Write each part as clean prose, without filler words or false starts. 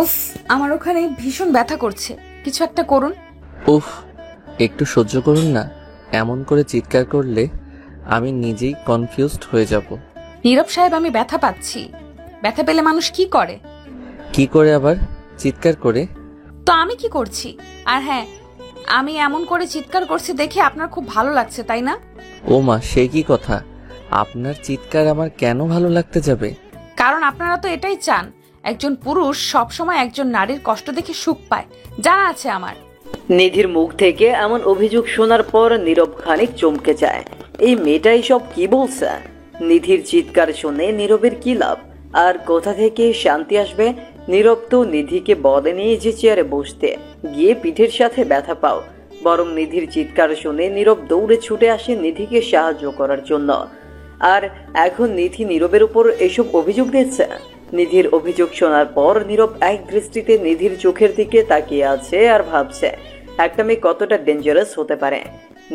উফ, আমার ওখানে ভীষণ ব্যথা করছে, কিছু একটা করুন। উফ, একটু সহ্য করুন না। এমন করে চিৎকার করলে আমি নিজেই কনফিউজড হয়ে যাব। নীরব সাহেব, আমি ব্যথা পাচ্ছি। ব্যথা পেলে মানুষ কি করে? কি করে আবার? চিৎকার করে। তো আমি কি করছি? আর হ্যাঁ, আমি এমন করে চিৎকার করছি দেখে আপনার খুব ভালো লাগছে, তাই না? ও মা, সে কি কথা? আপনার চিৎকার আমার কেন ভালো লাগতে যাবে? কারণ আপনারা তো এটাই চান, একজন পুরুষ সবসময় একজন নারীর কষ্ট দেখে সুখ পায়, জানা আছে আমার। নিধির মুখ থেকে এমন অভিযোগ শোনার পর নীরব খানিক চমকে যায়। এই মেয়েটাই সব কি বলছে? নিধির চিৎকার শুনে নীরবের কি লাভ, আর কোথা থেকে শান্তি আসবে? নীরব তো নিধিকে বলেনি যে চেয়ারে বসতে গিয়ে পিঠের সাথে ব্যথা পাও, বরং নিধির চিৎকার শুনে নীরব দৌড়ে ছুটে আসে নিধিকে সাহায্য করার জন্য। আর এখন নিধি নীরবের উপর এসব অভিযোগ দিচ্ছে। নিধির অভিযোগ শোনার পর নীরব এক দৃষ্টিতে নিধির চোখের দিকে তাকিয়ে আছে আর ভাবছে একটা মেয়ে কতটা ডেঞ্জারাস হতে পারে।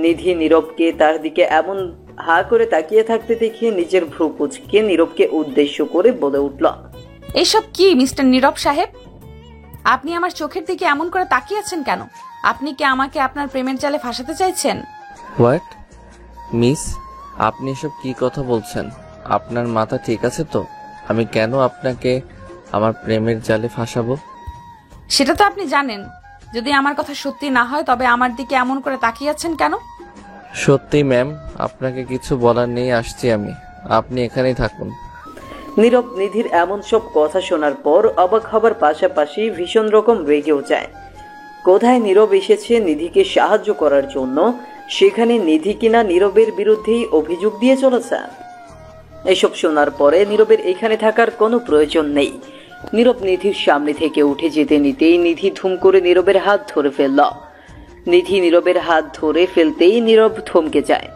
নিধি নীরবকে তার দিকে এমন হা করে তাকিয়ে থাকতে দেখে নিজের ভ্রু কুঁচকে নীরবকে উদ্দেশ্য করে বলে উঠল, এসব কি মিস্টার নীরব সাহেব? আপনি আমার চোখের দিকে এমন করে তাকিয়ে আছেন কেন? আপনি কি আমাকে আপনার প্রেমের জালে ফাঁসাতে চাইছেন? হোয়াট? মিস, আপনি এসব কি কথা বলছেন? আপনার মাথা ঠিক আছে তো? আমি কেন আপনাকে আমার প্রেমের জালে ফাঁসাবো? সেটা তো আপনি জানেন। যদি আমার কথা সত্যি না হয় তবে আমার দিকে এমন করে তাকিয়ে আছেন কেন? সত্যি ম্যাম, আপনাকে কিছু বলার নেই, আসছি আমি। আপনি এখানেই থাকুন। নীরব নিধির এমন সব কথা শোনার পর অবাক হবার পাশাপাশি ভীষণ রকম রেগেও যায়। কোথায় নীরব এসেছে নিধিকে সাহায্য করার জন্য, সেখানে নিধি কিনা নীরবের বিরুদ্ধেই অভিযোগ দিয়ে চলেছে। এসব শোনার পরে নীরবের এখানে থাকার কোনো প্রয়োজন নেই। নীরব নিধির সামনে থেকে উঠে যেতে নিতেই নিধি ধুম করে নীরবের হাত ধরে ফেলল। নিধি নীরবের হাত ধরে ফেলতেই নীরব থমকে যায়।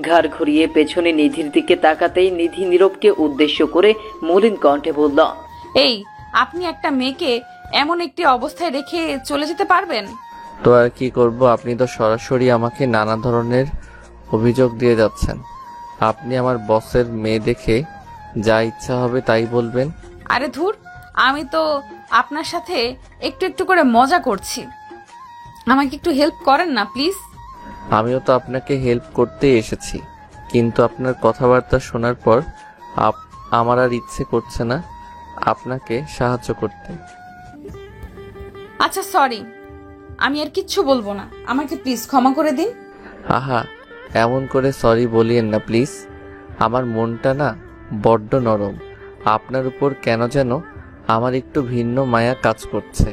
ঘাড় ঘুরিয়ে পেছনে নিধির দিকে তাকাতেই নিধি নীরবকে উদ্দেশ্য করে মলিন কণ্ঠে বলল, এই, আপনি একটা মেয়েকে এমন একটি অবস্থায় রেখে চলে যেতে পারবেন? তো আর কি করব? আপনি তো সরাসরি আমাকে নানা ধরনের অভিযোগ দিয়ে যাচ্ছেন। আপনি আমার বসের মেয়ে দেখে যা ইচ্ছা হবে তাই বলবেন। আরে ধুর, আমি তো আপনার সাথে একটু একটু করে মজা করছি। আমাকে একটু হেল্প করেন না প্লিজ। আমিও তো আপনাকে হেল্প করতেই এসেছি, কিন্তু আপনার কথাবার্তা শোনার পর আমার আর ইচ্ছে করছে না আপনাকে সাহায্য করতে। আচ্ছা সরি, আমি আর কিচ্ছু বলবো না, আমাকে প্লিজ ক্ষমা করে দিন। আহা, এমন করে সরি বলিয়েন না প্লিজ। আমার মনটা না বড্ড নরম। আপনার উপর কেন যেন আমার একটু ভিন্ন মায়া কাজ করছে।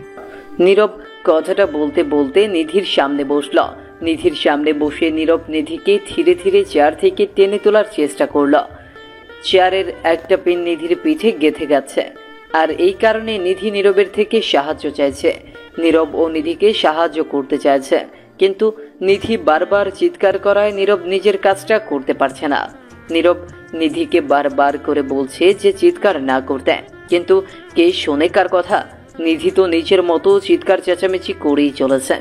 নীরব কথাটা বলতে বলতে নিধির সামনে বসল। নিধির সামনে বসে নীরব নিধিকে ধীরে ধীরে চেয়ার থেকে টেনে তোলার চেষ্টা করল। চেয়ারের একটা পিন নিধির পিঠে গেঁথে গেছে, আর এই কারণে নিধি নীরবের থেকে সাহায্য চাইছে। নীরব ও নিধিকে সাহায্য করতে চাইছে, কিন্তু নিধি বারবার চিৎকার করায় নীরব নিজের কাজটা করতে পারছে না। নীরব নিধিকে বারবার করে বলছে যে চিৎকার না করতে, কিন্তু কে শোনে কার কথা? নিধি তো নিজের মতো চিৎকার চেঁচামেচি করেই চলেছে।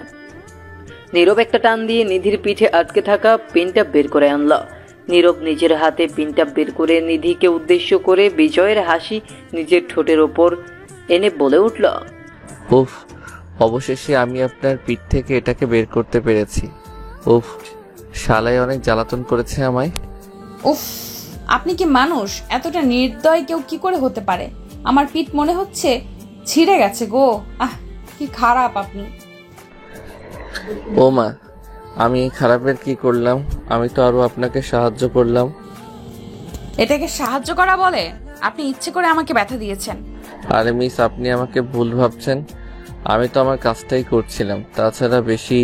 নীরব একটা টান দিয়ে নিধির পিঠে আটকে থাকা পিনটা বের করে আনল। নীরব নিজের হাতে পিনটা বের করে নিধিকে উদ্দেশ্য করে বিজয়ের হাসি নিজের ঠোঁটের ওপর এনে বলে উঠল, উফ, অবশেষে আমি আপনার পিঠ থেকে এটাকে বের করতে পেরেছি। উফ, শালাই অনেক জ্বালাতন করেছে আমায়। উফ, আপনি কি মানুষ? এতটা নির্দয় কেউ কি করে হতে পারে? আমার পিঠ মনে হচ্ছে ছিঁড়ে গেছে গো। আহ, কি খারাপ আপনি। ও মা, আমি খারাপের কি করলাম? আমি তো আরো আপনাকে সাহায্য করলাম। এটাকে সাহায্য করা বলে? আপনি ইচ্ছে করে আমাকে ব্যথা দিয়েছেন। আরে মিস, আপনি আমাকে ভুল ভাবছেন। আমি তো আমার কাজটাই করছিলাম। তাছাড়া বেশি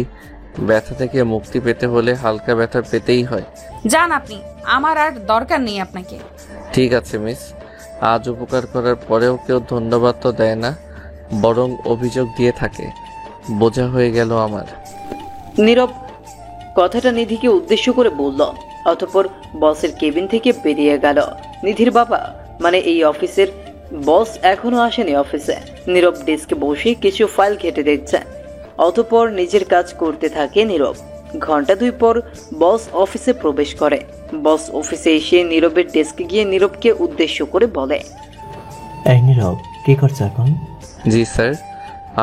ব্যথা থেকে মুক্তি পেতে হলে হালকা ব্যথা পেতেই হয়। যান আপনি, আমার আর দরকার নেই আপনাকে। ঠিক আছে মিস, আজ উপকার করার পরেও কেউ ধন্যবাদ তো দেয় না, বরং অভিযোগ দিয়ে থাকে। বোঝা হয়ে গেল আমার। নীরব কথাটা নিধিকে উদ্দেশ্য করে বলল, অতঃপর বসের কেবিন থেকে বেরিয়ে গেল। নিধির বাবা মানে এই অফিসের বস এখনো আসেনি অফিসে। নীরব ডেস্কে বসে কিছু ফাইল ঘেটে দেখছে, অতঃপর নিজের কাজ করতে থাকে নীরব। ঘন্টা 2 পর বস অফিসে প্রবেশ করে। বস অফিসে এসে নীরবের ডেস্কে গিয়ে নীরবকে উদ্দেশ্য করে বলে, এই নীরব, কি করছো এখন? জি স্যার,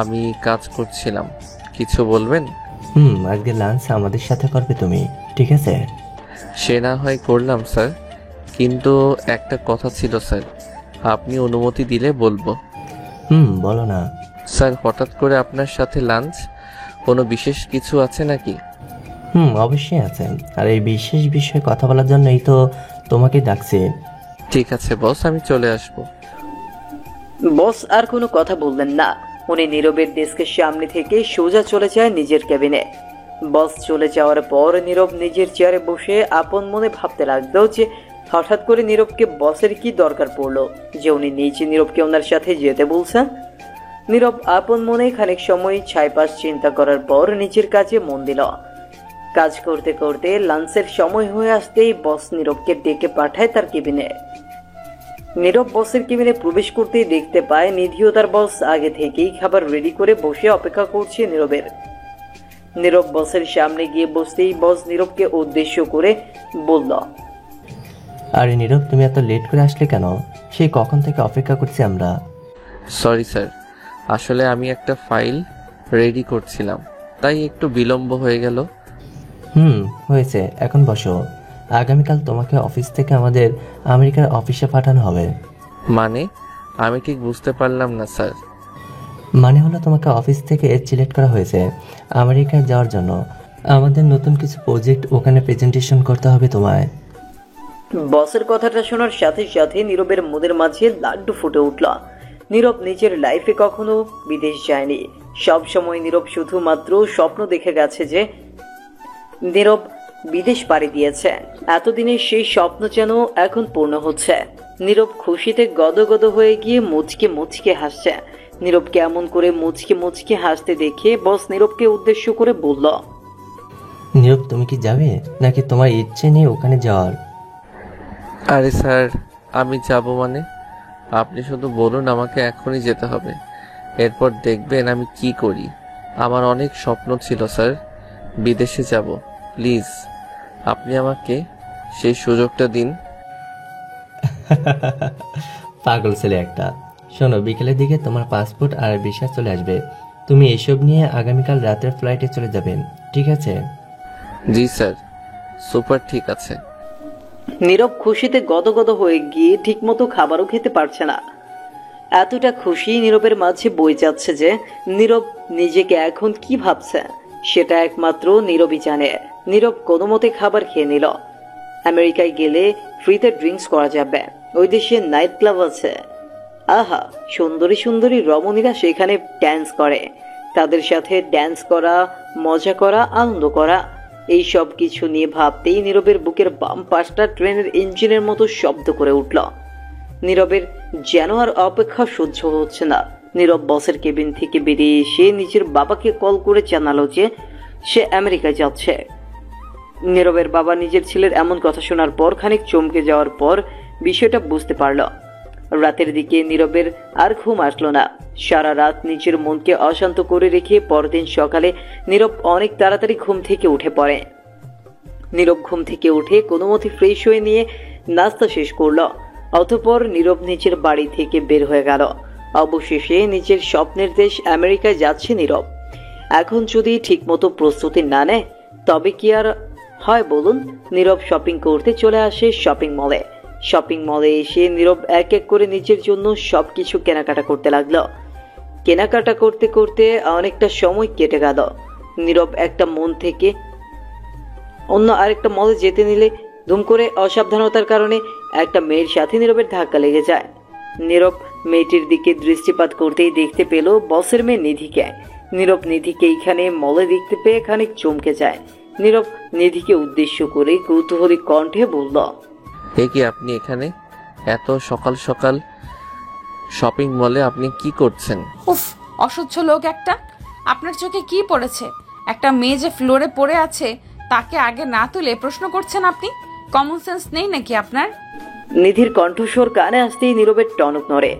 আমি কাজ করছিলাম। কিছু বলবেন? আজকে লাঞ্চ আমাদের সাথে করবে তুমি, ঠিক আছে? সে না হয় করলাম স্যার, কিন্তু একটা কথা ছিল স্যার, আপনি অনুমতি দিলে বলবো। বলো না। স্যার, হঠাৎ করে আপনার সাথে লাঞ্চ, কোনো বিশেষ কিছু আছে নাকি? অবশ্যই আছে, আর এই বিশেষ বিষয়ে কথা বলার জন্যই তো তোমাকে ডাকছি। ঠিক আছে বস, আমি চলে আসবো। বস আর কোনো কথা বললেন না। উনি নীরবের ডেস্কের সামনে থেকে সোজা চলে যায় নিজের কেবিনে। বস চলে যাওয়ার পর নীরব নিজের চেয়ারে বসে আপন মনে ভাবতে লাগলো যে হঠাৎ করে নীরবকে বসের কি দরকার পড়লো যে উনি নিজে নীরবকে ওনার সাথে যেতে বলছেন। নীরব আপন মনে খানিক সময় ছাইপাশ চিন্তা করার পর নিজের কাজে মন দিল। কাজ করতে করতে লাঞ্চের সময় হয়ে আসতেই বস নীরবকে ডেকে পাঠায় তার কেবিনে। নীরব বসের কেবিনে প্রবেশ করতেই দেখতে পায় নিধি ও তার বস আগে থেকেই খাবার রেডি করে বসে অপেক্ষা করছে নীরবের। নীরব বসের সামনে গিয়ে বসতেই বস নীরবকে উদ্দেশ্য করে বলল, আরে নীরব, তুমি এত লেট করে আসলে কেন? সেই কখন থেকে অপেক্ষা করছি আমরা। সরি স্যার, আসলে আমি একটা ফাইল রেডি করছিলাম, তাই একটু বিলম্ব হয়ে গেল। হয়েছে, এখন বসো। আগামীকাল তোমাকে অফিস থেকে আমাদের আমেরিকার অফিসে পাঠানো হবে। মানে, আমি ঠিক বুঝতে পারলাম না স্যার। মানে হলো তোমাকে অফিস থেকে সিলেক্ট করা হয়েছে আমেরিকায় যাওয়ার জন্য। আমাদের নতুন কিছু প্রজেক্ট ওখানে প্রেজেন্টেশন করতে হবে তোমায়। বসের কথাটা শোনার সাথে সাথে নীরবের মনের মাঝে লাড্ডু ফুটে উঠল। নীরব নিজের লাইফে কখনো বিদেশ যায়নি। সব সময় নীরব শুধুমাত্র স্বপ্ন দেখে গেছে যে নীরব বিদেশ পাড়ি দিয়েছে। এতদিনে সেই স্বপ্ন যেন এখন পূর্ণ হচ্ছে। নীরব খুশিতে গদগদ হয়ে গিয়ে মুচকে মুচকে হাসছে। নীরব কেমন করে মুচকে মুচকে হাসতে দেখে বস নীরবকে উদ্দেশ্য করে বলল, নীরব, তুমি কি যাবে নাকি তোমার ইচ্ছে নেই ওখানে যাওয়ার? আরে স্যার, আমি যাব মানে? আপনি শুধু বলুন আমাকে এখনই যেতে হবে, এরপর দেখবেন আমি কি করি। আমার অনেক স্বপ্ন ছিল স্যার, বিদেশে যাব। প্লিজ আপনি আমাকে সেই সুযোগটা দিন। পাগল ছেলে একটা। শোনো, বিকেলের দিকে তোমার পাসপোর্ট আর ভিসা চলে আসবে। তুমি এসব নিয়ে আগামীকাল রাতের ফ্লাইটে চলে যাবেন, ঠিক আছে? জি স্যার, সুপার, ঠিক আছে। নীরব খুশিতে গদগদ হয়ে গিয়ে ঠিকমতো খাবারও খেতে পারছে না। এতটা খুশি নীরবের মাঝে বই যাচ্ছে যে নীরব নিজেকে এখন কি ভাবছে সেটা একমাত্র নীরবই জানে। নীরব কোনো মতে খাবার খেয়ে নিল। আমেরিকায় গেলে ফ্রিতে ড্রিঙ্কস করা যাবে, ওই দেশে নাইট ক্লাব আছে। আহা, সুন্দরী সুন্দরী রমণীরা সেখানে ড্যান্স করে। তাদের সাথে ড্যান্স করা, মজা করা, আনন্দ করা, এই সব কিছু নিয়ে ভাবতেই নীরবের বুকের বাম পাশটা ট্রেনের ইঞ্জিনের মতো শব্দ করে উঠল। নীরবের যেন আর অপেক্ষা সহ্য হচ্ছে না। নীরব বসের কেবিন থেকে বেরিয়ে এসে নিজের বাবাকে কল করে জানালো যে সে আমেরিকায় যাচ্ছে। নীরবের বাবা নিজের ছেলের এমন কথা শোনার পর খানিক চমকে যাওয়ার পর বিষয়টা বুঝতে পারল। রাতের দিকে নীরবের আর ঘুম আসলো না। সারা রাত নিজের মনকে অশান্ত করে রেখে পরদিন সকালে নীরব অনেক তাড়াতাড়ি ঘুম থেকে উঠে পড়ে। নীরব ঘুম থেকে উঠে কোনো মতে ফ্রেশ হয়ে নিয়ে নাস্তা শেষ করলো। অতঃপর নীরব নিজের বাড়ি থেকে বের হয়ে গেল। অবশেষে নিজের স্বপ্নের দেশ আমেরিকায় যাচ্ছে নীরব। এখন যদি ঠিকমতো প্রস্তুতি না নেয় তবে কি আর হয় বলুন। নীরব শপিং করতে চলে আসে শপিং মলে। শপিং মলে এসে নীরব এক এক করে নিজের জন্য সবকিছু কেনাকাটা করতে লাগলো। কেনাকাটা করতে করতে অনেকটা সময় কেটে গেল। নীরব একটা মন থেকে অন্য আরেকটা মলে যেতে নিলে ধুম করে অসাবধানতার কারণে একটা মেয়ের সাথে নীরবের ধাক্কা লেগে যায়। নীরব মেয়েটির দিকে দৃষ্টিপাত করতেই দেখতে পেল বসের মেয়ে নিধিকে। নীরব নিধিকে এইখানে মলে দেখতে পেয়ে খানিক চমকে যায়। নীরব নিধিকে উদ্দেশ্য করে কৌতূহলী কণ্ঠে বলল, এ কি আপনি এখানে এত সকাল সকাল শপিং মলে? আপনি কি করছেন? উফ, অসহ্য লোক একটা। আপনার চোখে কি পড়েছে? একটা মেয়ে যে ফ্লোরে পড়ে আছে তাকে আগে না তুলে প্রশ্ন করছেন আপনি? কমন সেন্স নেই নাকি আপনার? নিধির কণ্ঠস্বর কানে আসতেই নীরবের টনক নড়ে।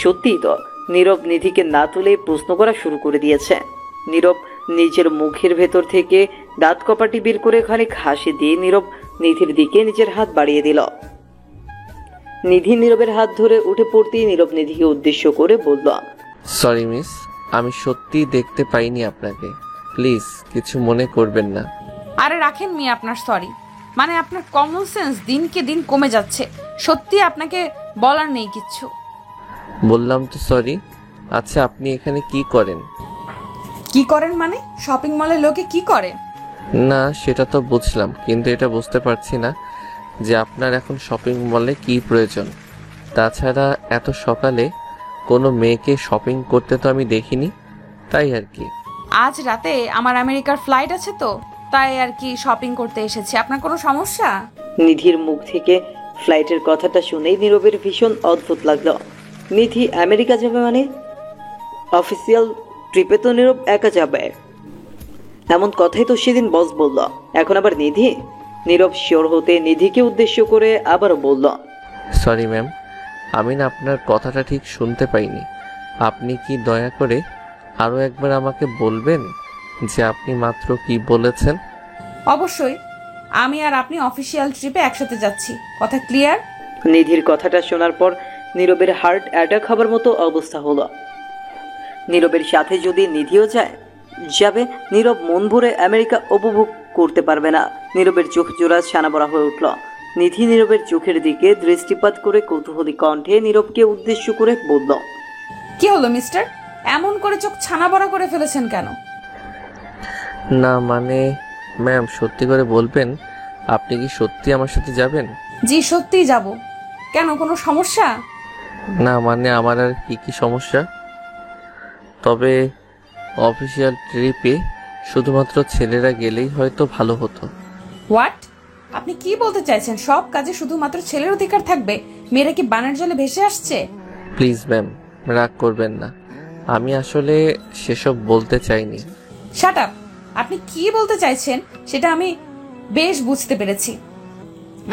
সত্যিই তো, নীরব নিধিকে না তুলে প্রশ্ন করা শুরু করে দিয়েছে। নীরব নিজের মুখের ভেতর থেকে দাঁত কপাটি বের করে খানিক হাসি দিয়ে নীরব নিধির দিকে নিজের হাত বাড়িয়ে দিল। নিধি নীরবের হাত ধরে উঠে পড়তেই নীরব নিধিকে উদ্দেশ্য করে বলল, সরি মিস, আমি সত্যিই দেখতে পাইনি আপনাকে। প্লিজ কিছু মনে করবেন না। আরে রাখেন মিয়া আপনার সরি, মানে আপনার কমন সেন্স দিনকে দিন কমে যাচ্ছে। সত্যি আপনাকে বলার নেই কিচ্ছু। বললাম তো সরি। আচ্ছা, আপনি এখানে কি করেন? কি করেন মানে? শপিং মলে লোকে কি করে? না সেটা তো বুঝলাম, কিন্তু এটা বুঝতে পারছি না যে আপনার এখন শপিং মলে কি প্রয়োজন। তাছাড়া এত সকালে কোনো মেয়েকে শপিং করতে তো আমি দেখিনি, তাই আর কি। আজ রাতে আমার আমেরিকার ফ্লাইট আছে তো, তাই আর কি শপিং করতে এসেছি। আপনার কোনো সমস্যা? নিধির মুখ থেকে ফ্লাইটের কথাটা শুনেই নীরবের ভীষণ অদ্ভুত লাগলো। নিধি আমেরিকা যাবে মানে? অফিসিয়াল ট্রিপে তো নীরব একা যাবে, এমন কথাই তো সেদিন বস বলল। এখন আবার নিধি? নীরব শিওর হতে নিধিকে উদ্দেশ্য করে আবারও বলল, সরি ম্যাম, আমি না আপনার কথাটা ঠিক শুনতে পাইনি। আপনি কি দয়া করে আরও একবার আমাকে বলবেন যে আপনি মাত্র কি বলেছেন? অবশ্যই, আমি আর আপনি অফিসিয়াল ট্রিপে একসাথে যাচ্ছি। কথা ক্লিয়ার? নিধির কথাটা শোনার পর নীরবের হার্ট অ্যাটাক হবার মতো অবস্থা হলো। নীরবের সাথে যদি নিধিও যাবে, নীরব মন ভরে আমেরিকা উপভোগ করতে পারবে না। নীরবের চোখ জোড়া ছানাবড়া হয়ে উঠল। নিধি নীরবের চোখের দিকে দৃষ্টিপাত করে কৌতূহলী কণ্ঠে নীরবকে উদ্দেশ্য করে বলল, কি হলো মিস্টার, এমন করে চোখ ছানা বড়া করে ফেলেছেন কেন? না মানে ম্যাম, সত্যি করে বলবেন আপনি কি সত্যি আমার সাথে যাবেন? জি সত্যিই যাব। কেন, কোনো সমস্যা? না মানে আমার আর কি কি সমস্যা, তবে অফিসিয়াল ট্রিপে শুধুমাত্র ছেলেরা গেলেই হয়তো ভালো হতো। হোয়াট? আপনি কি বলতে চাইছেন? সব কাজে শুধুমাত্র ছেলের অধিকার থাকবে? মেয়েরা কি বানের জলে ভেসে আসছে? প্লিজ ম্যাম, রাগ করবেন না, আমি আসলে সেসব বলতে চাইনি। Shut up! আপনি কি বলতে চাইছেন সেটা আমি বেশ বুঝতে পেরেছি,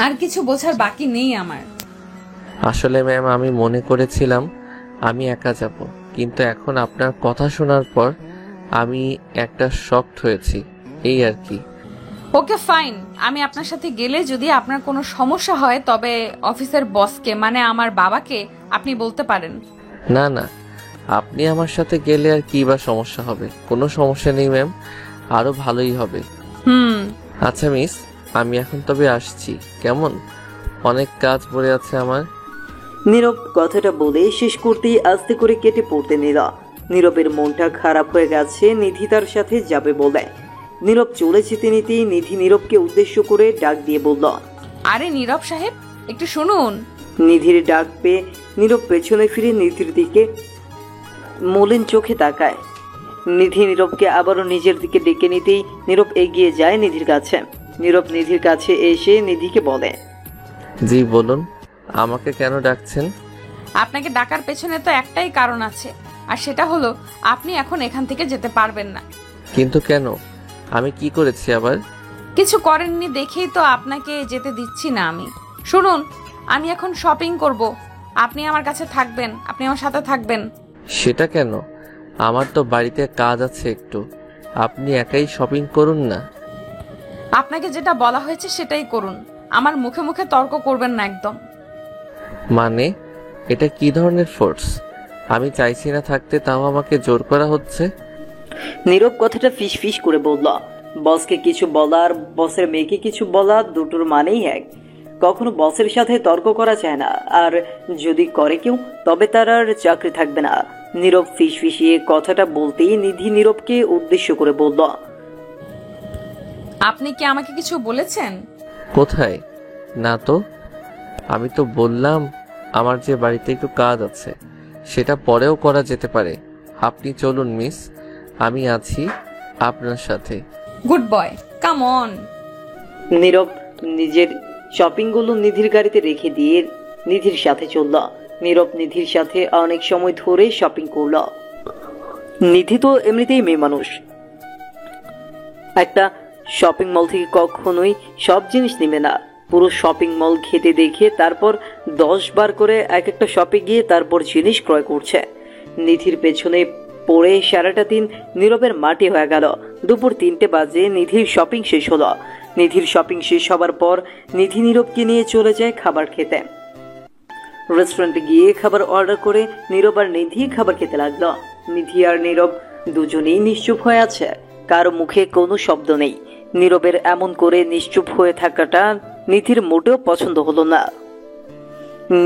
আর কিছু বোঝার বাকি নেই আমার। আসলে ম্যাম, আমি মনে করেছিলাম আমি একা যাব, কিন্তু এখন আপনার কথা শোনার পর আমি একটা শকড হয়েছি, এই আর কি। ওকে ফাইন, আমি আপনার সাথে গেলে যদি আপনার কোনো সমস্যা হয় তবে অফিসের বসকে, মানে আমার বাবাকে আপনি বলতে পারেন। না না, আপনি আমার সাথে গেলে আর কি বা সমস্যা হবে? কোনো সমস্যা নেই ম্যাম, আরো ভালোই হবে। আচ্ছা মিস, আমি এখন তবে আসছি, কেমন? অনেক কাজ পড়ে আছে আমার। নীরব কথাটা বলে শেষ করতেই আস্তে করে কেটে পড়তে নিল। নীরবের মনটা খারাপ হয়ে গেছে নিধি তার সাথে যাবে বলে। নীরব চলে যেতে নিতেই নিধি নীরবকে উদ্দেশ্য করে ডাক দিয়ে বলল, আরে নীরব সাহেব, একটু শুনুন। নিধির ডাক পেয়ে নীরব পেছনে ফিরে নিধির দিকে মলিন চোখে তাকায়। নিধি নীরবকে আবারও নিজের দিকে ডেকে নিতেই নীরব এগিয়ে যায় নিধির কাছে। নীরব নিধির কাছে এসে নিধিকে বলে, জি বলুন, আমাকে কেন ডাকছেন? আপনাকে ডাকার পেছনে তো একটাই কারণ আছে, আর সেটা হলো আপনি এখন এখান থেকে যেতে পারবেন না। কিন্তু কেন? আমি কি করেছি আবার? কিছু করেননি দেখেই তো আপনাকে যেতে দিচ্ছি না আমি। শুনুন, আমি এখন শপিং করব, আপনি আমার কাছে থাকবেন, আপনি আমার সাথে থাকবেন। সেটা কেন? আমার তো বাড়িতে কাজ আছে একটু, আপনি একাই শপিং করুন না। আপনাকে যেটা বলা হয়েছে সেটাই করুন, আমার মুখে মুখে তর্ক করবেন না একদম। মানে এটা কি ধরনের ফোর্স? আমি চাইছি না থাকতে, তাও আমাকে জোর করা হচ্ছে। নীরব কথাটা ফিস ফিস করে বলল, বসকে কিছু বলার বসের মেয়েকে কিছু বলা দুটোর মানেই এক। কখনো বসের সাথে তর্ক করা যায় না, আর যদি করে কেউ তবে তার আর চাকরি থাকবে না। নীরব ফিস ফিসিয়ে কথাটা বলতেই নিধি নীরবকে উদ্দেশ্য করে বলল, আপনি কি আমাকে কিছু বলেছেন? কোথায়? না তো, আমি তো বললাম আমার যে বাড়িতে একটু কাজ আছে, সেটা পরেও করা যেতে পারে। আপনি চলুন মিস, আমি আছি আপনার সাথে। Good boy, come on. নীরব নিজের শপিংগুলো নিধির গাড়িতে রেখে দিয়ে নিধির সাথে চলল। নীরব নিধির সাথে অনেক সময় ধরে শপিং করল। নিধি তো এমনিতেই মেয়ে মানুষ, একটা শপিং মল থেকে কখনোই সব জিনিস নেবে না। পুরো শপিং মল ঘেটে দেখে তারপর 10 বার করে এক একটা শপে গিয়ে তারপর জিনিস ক্রয় করছে। নিধির পেছনে পড়ে সারাটা দিন নীরবের মাটি হয়ে গেল। দুপুর 3টে বাজে নিধির শপিং শেষ হলো। নিধির শপিং শেষ হবার পর নিধি নীরবকে নিয়ে চলে যায় খাবার খেতে। রেস্টুরেন্টে গিয়ে খাবার অর্ডার করে নীরব আর নিধি খাবার খেতে লাগলো। নিধি আর নীরব দুজনেই নিশ্চুপ হয়ে আছে, কারো মুখে কোনো শব্দ নেই। নীরবের এমন করে নিশ্চুপ হয়ে থাকাটা নিধির মোটেও পছন্দ হলো না।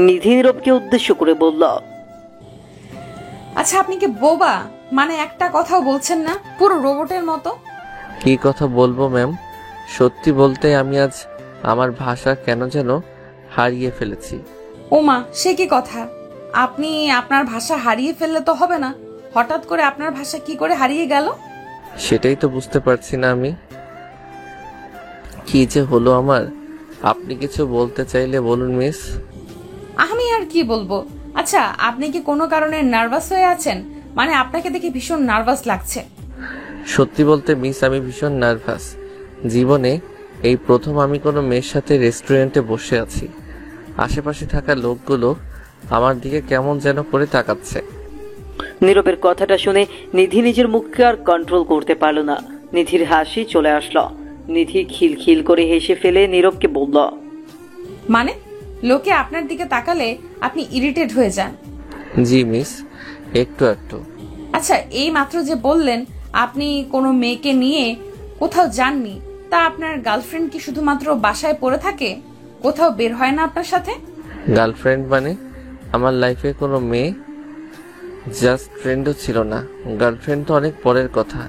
নিধি নীরবকে উদ্দেশ্য করে বলল, আচ্ছা আপনি কি বোবা? মানে একটা কথাও বলছেন না, পুরো রোবটের মতো। কি কথা বলবো ম্যাম? সত্যি বলতে আমি আজ আমার ভাষা কেন যেন হারিয়ে ফেলেছি। ওমা, সে কি কথা? আপনি আপনার ভাষা হারিয়ে ফেললে তো হবে না, হঠাৎ করে আপনার ভাষা কি করে হারিয়ে গেল? সেটাই তো বুঝতে পারছি না আমি, কি যে হলো আমার। আপনি কিছু বলতে চাইলে বলুন মিস। আমি আর কি বলবো। আচ্ছা, আপনি কি কোনো কারণে নার্ভাস হয়ে আছেন? মানে আপনাকে দেখে ভীষণ নার্ভাস লাগছে। সত্যি বলতে মিস, আমি ভীষণ নার্ভাস। জীবনে এই প্রথম আমি কোনো মেয়ের সাথে রেস্টুরেন্টে বসে আছি। আশেপাশে থাকা লোকগুলো আমার দিকে কেমন যেন করে তাকাচ্ছে। নীরবের কথাটা শুনে নিধি নিজের মুখকে আর কন্ট্রোল করতে পারল না। নিধির হাসি চলে আসলো। নিধি খিলখিল করে হেসে ফেলে নীরবকে বলল, মানে লোকে আপনার দিকে তাকালে আপনি ইরিটেট হয়ে যান? জি মিস, একটু একটু। আচ্ছা, এই মাত্র যে বললেন আপনি কোনো মেয়েকে নিয়ে কোথাও যাননি, তা আপনার গার্লফ্রেন্ড কি শুধুমাত্র বাসায় পড়ে থাকে, কোথাও বের হয় না আপনার সাথে? গার্লফ্রেন্ড মানে আমার লাইফে কোনো মেয়ে জাস্ট ফ্রেন্ডও ছিল না। গার্লফ্রেন্ড তো অনেক পরের কথা।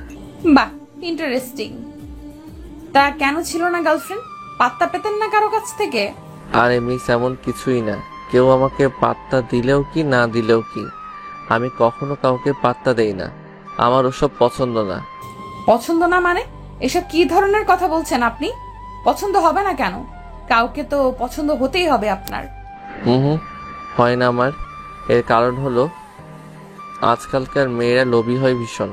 বাহ, ইন্টারেস্টিং। তা কেন ছিল না গার্লফ্রেন্ড? পাত্তা পেতেন না কারো কাছ থেকে? আরে মিস, এমন কিছুই না। কেউ আমাকে পাত্তা দিলেও কি না দিলেও কি, আমি কখনো কাউকে পাত্তা দেই না। আমার ওসব পছন্দ না। পছন্দ না মানে? এসব কি ধরনের কথা বলছেন আপনি? পছন্দ হবে না কেন? কাউকে তো পছন্দ হতেই হবে আপনার। হুম, হয় না আমার। এর কারণ হলো আজকালকার মেয়েরা লোভী হয় ভীষণ।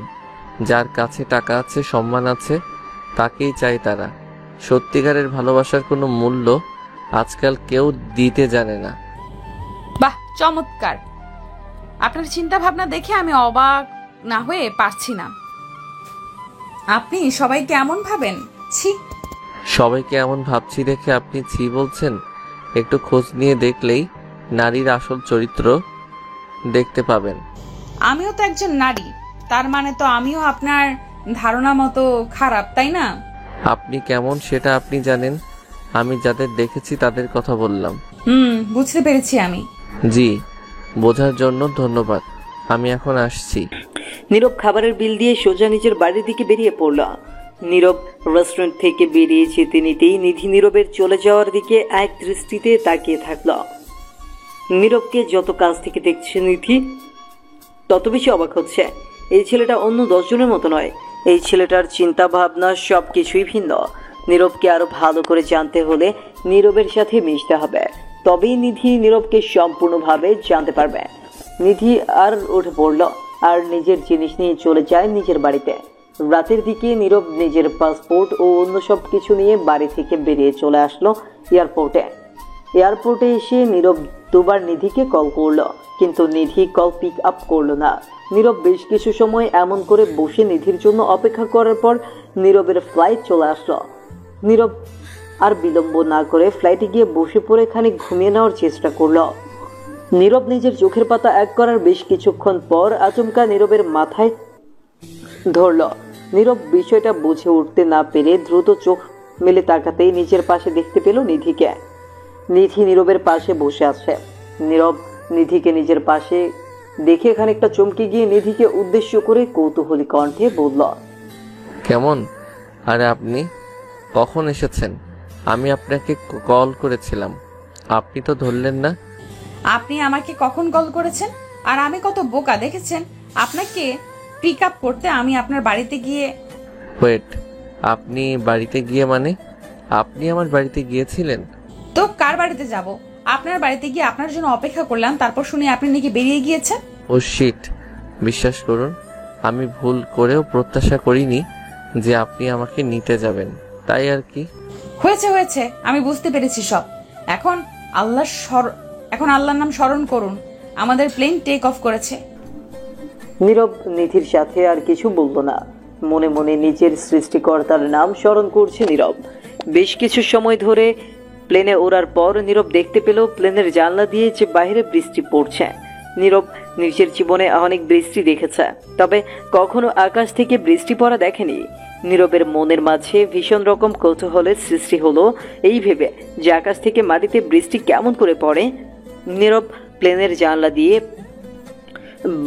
যার কাছে টাকা আছে, সম্মান আছে, তাকেই চায় তারা। সত্যিকারের ভালোবাসার কোনো মূল্য আজকাল কেউ দিতে জানে না। বাহ, চমৎকার। আপনার চিন্তা ভাবনা দেখে আমি অবাক না হয়ে পারছি না। আপনি সবাইকে এমন ভাবেন? ছি। সবাইকে এমন ভাবছি দেখে আপনি ছি বলছেন? একটু খোঁজ নিয়ে দেখলেই নারীর আসল চরিত্র দেখতে পাবেন। আমিও তো একজন নারী, তার মানে তো আমিও আপনার ধারণা মতো খারাপ, তাই না? আপনি কেমন সেটা আপনি জানেন। আমি যাদের দেখেছি তাদের কথা বললাম। বুঝতে পেরেছি আমি। জি, বোঝার জন্য ধন্যবাদ। আমি এখন আসছি। নীরব খাবারের বিল দিয়ে সোজা নিজের বাড়ির দিকে বেরিয়ে পড়ল। নীরব রেস্টুরেন্ট থেকে বেরিয়ে যেতে নিতেই নিধি নীরবের চলে যাওয়ার দিকে এক দৃষ্টিতে তাকিয়ে থাকল। নীরবকে যত কাছ থেকে দেখছে নিধি তত বেশি অবাক হচ্ছে। এই ছেলেটা অন্য 10 জনের মতো নয়। এই ছেলেটার চিন্তা ভাবনা সবকিছুই ভিন্ন। নীরবকে আরো ভালো করে জানতে হলে নীরবের সাথে মিশতে হবে, তবেই নিধি নীরবকে সম্পূর্ণভাবে জানতে পারবে। নিধি আর উঠে পড়ল আর নিজের জিনিস নিয়ে চলে যায় নিজের বাড়িতে। রাতের দিকে নীরব নিজের পাসপোর্ট ও অন্য সব কিছু নিয়ে বাড়ি থেকে বেরিয়ে চলে আসলো এয়ারপোর্টে এসে নীরব দুবার নিধিকে কল করলো, কিন্তু নিধি কল পিক আপ করলো না। নীরব বেশ কিছু সময় এমন করে বসে নিধির জন্য অপেক্ষা করার পর নীরবের ফ্লাইট চলে আসলো। নীরব আর বিলম্ব না করে ফ্লাইটে গিয়ে বসে পড়ে খানিক ঘুমিয়ে নেওয়ার চেষ্টা করলো। নীরব নিজের চোখের পাতা এক করার বেশ কিছুক্ষণ পর আচমকা নীরবের মাথায় ধরল। নীরব বিষয়টা বুঝে উঠতে না পেরে দ্রুত চোখ মেলে তাকাতেই নিজের পাশে দেখতে পেল নিধিকে। নিধি নীরবের পাশে বসে আছে। নীরব নিধিকে নিজের পাশে দেখে খানিকটা চমকে গিয়ে নিধিকে উদ্দেশ্য করে কৌতূহলী কণ্ঠে বলল, কেমন? আরে আপনি কখন এসেছেন? আমি আপনাকে কল করেছিলাম, আপনি তো ধরলেন না। আপনি আমাকে কখন কল করেছেন? আর আমি কত বোকা দেখেছেন? আপনাকে পিক আপ করতে আমি আপনার বাড়িতে গিয়ে। ওয়েট, আপনি বাড়িতে গিয়ে মানে? আপনি আমার বাড়িতে গিয়েছিলেন? তো কার বাড়িতে যাব? আপনার বাড়িতে গিয়ে আপনার জন্য অপেক্ষা করলাম, তারপর শুনি আপনি নাকি বেরিয়ে গিয়েছেন। ও শিট, বিশ্বাস করুন আমি ভুল করেও প্রত্যাশা করিনি যে আপনি আমাকে নিতে যাবেন, তাই আর কি। হয়েছে, আমি বুঝতে পেরেছি সব। এখন আল্লাহর নাম স্মরণ করুন। আমাদের প্লেন টেক অফ করেছে। নীরব নিধির সাথে আর কিছু বলল না। মনে মনে নিজের সৃষ্টিকর্তার নাম স্মরণ করছে নীরব। বেশ কিছু সময় ধরে প্লেনে ওড়ার পর নীরব দেখতে পেল প্লেনের জানলা দিয়ে যে বাইরে বৃষ্টি পড়ছে। নীরব নিজের জীবনে অনেক বৃষ্টি দেখেছে, তবে কখনো আকাশ থেকে বৃষ্টি পড়া দেখেনি। নীরবের মনের মাঝে ভীষণ রকম কৌতূহলের সৃষ্টি হলো এই ভেবে যে আকাশ থেকে মাটিতে বৃষ্টি কেমন করে পড়ে। নীরব প্লেনের জানলা দিয়ে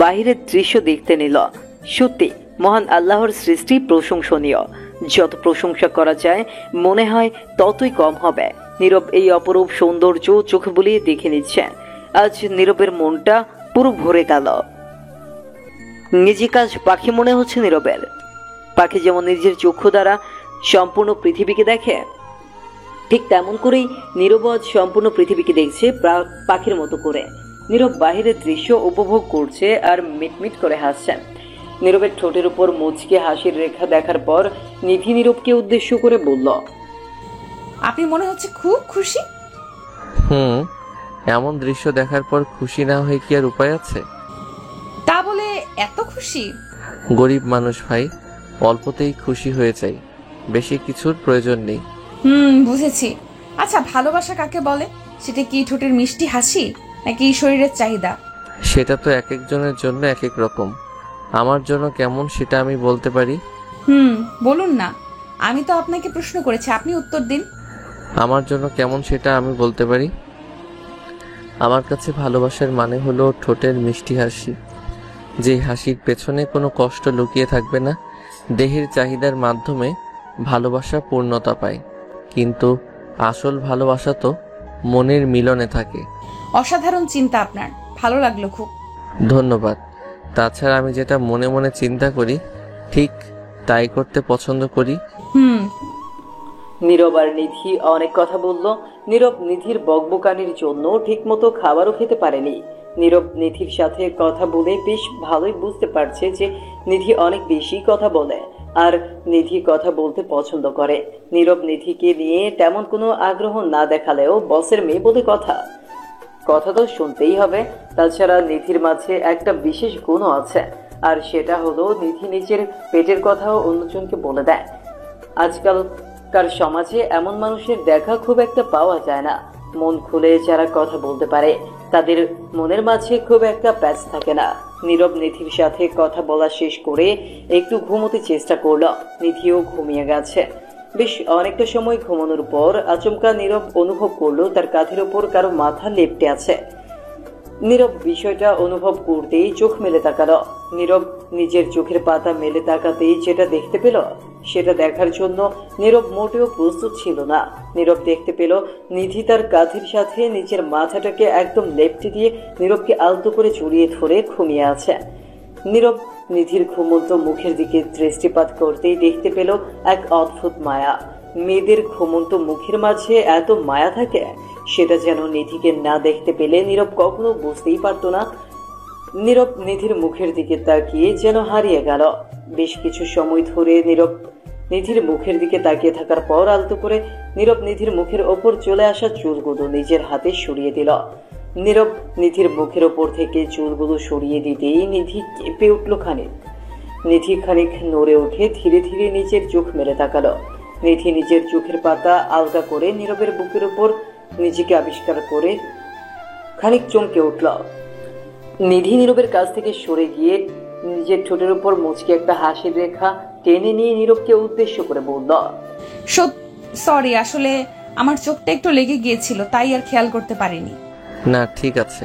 বাহিরের দৃশ্য দেখতে নিল। সত্যি মহান আল্লাহর সৃষ্টি প্রশংসনীয়। যত প্রশংসা করা যায় মনে হয় ততই কম হবে। নীরব এই অপরূপ সৌন্দর্য চোখ বুলিয়ে দেখে নিচ্ছে। আজ নীরবের মনটা পুরো ভরে গেল। নিজে কাজ পাখি মনে হচ্ছে নীরবের। পাখি যেমন নিজের চক্ষু দ্বারা সম্পূর্ণ পৃথিবীকে দেখে, ঠিক তেমন করেই নীরব আজ সম্পূর্ণ পৃথিবীকে দেখছে পাখির মতো করে। নীরব বাহিরের দৃশ্য উপভোগ করছে আর মিটমিট করে হাসছে। নীরবের ঠোঁটের উপর মুচকে হাসির রেখা দেখার পর নিধি নীরবকে উদ্দেশ্য করে বলল, আপনি মনে হচ্ছে খুব খুশি। এমন দৃশ্য দেখার পর খুশি না হয়ে কি আর উপায় আছে? তা বলে এত খুশি? গরিব মানুষ ভাই, অল্পতেই খুশি হয়ে যাই, বেশি কিছুর প্রয়োজন নেই। বুঝেছি। আচ্ছা, ভালোবাসা কাকে বলে? সেটা কি ঠোঁটের মিষ্টি হাসি নাকি শরীরের চাহিদা? সেটা তো এক একজনের জন্য এক এক রকম। আমার জন্য কেমন সেটা আমি বলতে পারি। বলুন না, আমি তো আপনাকে প্রশ্ন করেছি, আপনি উত্তর দিন। আমার জন্য কেমন সেটা আমি বলতে পারি। আমার কাছে ভালোবাসার মানে হলো ঠোঁটের মিষ্টি হাসি, যে হাসির পেছনে কোনো কষ্ট লুকিয়ে থাকবে না। দেহের চাহিদার মাধ্যমে ভালোবাসা পূর্ণতা পায়, কিন্তু আসল ভালোবাসা তো মনের মিলনে থাকে। অসাধারণ চিন্তা আপনার, ভালো লাগলো খুব। ধন্যবাদ। তাছাড়া আমি যেটা মনে মনে চিন্তা করি ঠিক তাই করতে পছন্দ করি। নীরব আর নিধি অনেক কথা বলল। নীরব নিধির বকবকানির জন্য ঠিকমতো খাবারও খেতে পারেনি। নীরব নিধির সাথে কথা বলে বেশ ভালোই বুঝতে পারছে যে নিধি অনেক বেশি কথা বলে আর নিধি কথা বলতে পছন্দ করে। নীরব নিধিকে নিয়ে তেমন কোনো আগ্রহ না দেখালেও বসের মেয়ে বলে কথা তো শুনতেই হবে। তাছাড়া নিধির মাঝে একটা বিশেষ গুণও আছে, আর সেটা হলো নিধি নিজের পেটের কথাও অন্যজনকে বলে দেয়। আজকালকার সমাজে এমন মানুষের দেখা খুব একটা পাওয়া যায় না। মন খুলে যারা কথা বলতে পারে তাদের মনের মাঝে খুব একটা প্যাচ থাকে না। নীরব নিধির সাথে কথা বলা শেষ করে একটু ঘুমোতে চেষ্টা করলো। নিধিও ঘুমিয়ে গেছে। বেশ অনেকটা সময় ঘুমানোর পর আচমকা নীরব অনুভব করলো তার কাঁধের উপর কারো মাথা লেপ্টে আছে। নীরব বিষয়টা অনুভব করতেই চোখ মেলে তাকালো। নীরব নিজের চোখের পাতা মেলে তাকাতেই যেটা দেখতে পেল সেটা দেখার জন্য নীরব মোটেও প্রস্তুত ছিল না। নীরব দেখতে পেল নিধি তার কাঁধের সাথে নিজের মাথাটাকে একদম লেপ্টে দিয়ে নীরবকে আলতো করে জড়িয়ে ধরে ঘুমিয়ে আছে। নীরব নিধির ঘুমন্ত মুখের দিকে দৃষ্টিপাত করতেই দেখতে পেল এক অদ্ভুত মায়া। মেয়েদের ঘুমন্ত মুখের মাঝে এত মায়া থাকে, সেটা যেন নিধিকে না দেখতে পেলে নীরব কখনো বুঝতেই পারতো না। নীরব নিধির মুখের দিকে তাকিয়ে যেন হারিয়ে গেল। বেশ কিছু সময় ধরে নীরব নিধির মুখের দিকে তাকিয়ে থাকার পর আলতো করে নীরব নিধির মুখের ওপর চলে আসা চুলগুলো নিজের হাতে সরিয়ে দিল। নীরব নিধির মুখের ওপর থেকে চুলগুলো সরিয়ে দিতেই নিধি কেঁপে উঠল খানিক। নিধি খানিক নড়ে উঠে ধীরে ধীরে নিজের চোখ মেলে তাকালো। নিধি নিজের চোখের পাতা আলগা করে নীরবের বুকের উপর নিজেকে আবিষ্কার করে খানিক চমকে উঠল। নিধি নীরবের কাছ থেকে সরে গিয়ে নিজের ঠোঁটের উপর মুচকে একটা হাসির রেখা টেনে নিয়ে নীরবকে উদ্দেশ্য করে বলল, সরি, আসলে আমার চোখটা একটু লেগে গিয়েছিল, তাই আর খেয়াল করতে পারিনি। না, ঠিক আছে।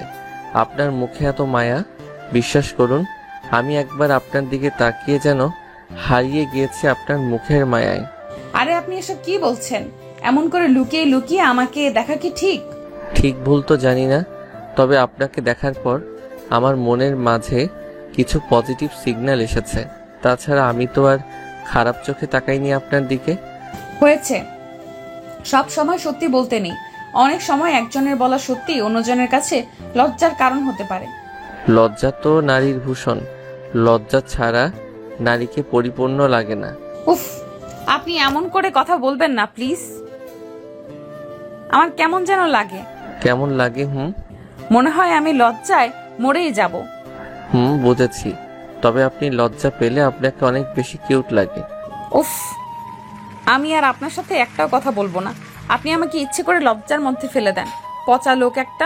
আপনার মুখে এত মায়া, বিশ্বাস করুন আমি একবার আপনার দিকে তাকিয়ে যেন হারিয়ে গিয়েছি আপনার মুখের মায়ায়। আরে আপনি এসব কি বলছেন? এমন করে লুকিয়ে লুকিয়ে আমাকে দেখা কি ঠিক? ঠিক ভুল তো জানি না, তবে আপনাকে দেখার পর আমার মনের মাঝে কিছু পজিটিভ সিগন্যাল এসেছে। তাছাড়া আমি তো আর খারাপ চোখে তাকাইনি আপনার দিকে। হয়েছে, সব সময় সত্যি বলতে নেই। অনেক সময় একজনের বলা সত্যি অন্যজনের কাছে লজ্জার কারণ হতে পারে। লজ্জা তো নারীর ভূষণ, লজ্জা ছাড়া নারীকে পরিপূর্ণ লাগে না। উফ, আপনি এমন করে কথা বলবেন না প্লিজ, আমার কেমন যেন লাগে। কেমন লাগে? মনে হয় আমি লজ্জায় মরেই যাব। বুঝেছি, তবে আপনি লজ্জা পেলে আপনাকে অনেক বেশি কিউট লাগে। উফ, আমি আর আপনার সাথে একটাও কথা বলবো না। আপনি আমাকে ইচ্ছে করে লজ্জার মধ্যে ফেলে দেন, পচা লোক একটা।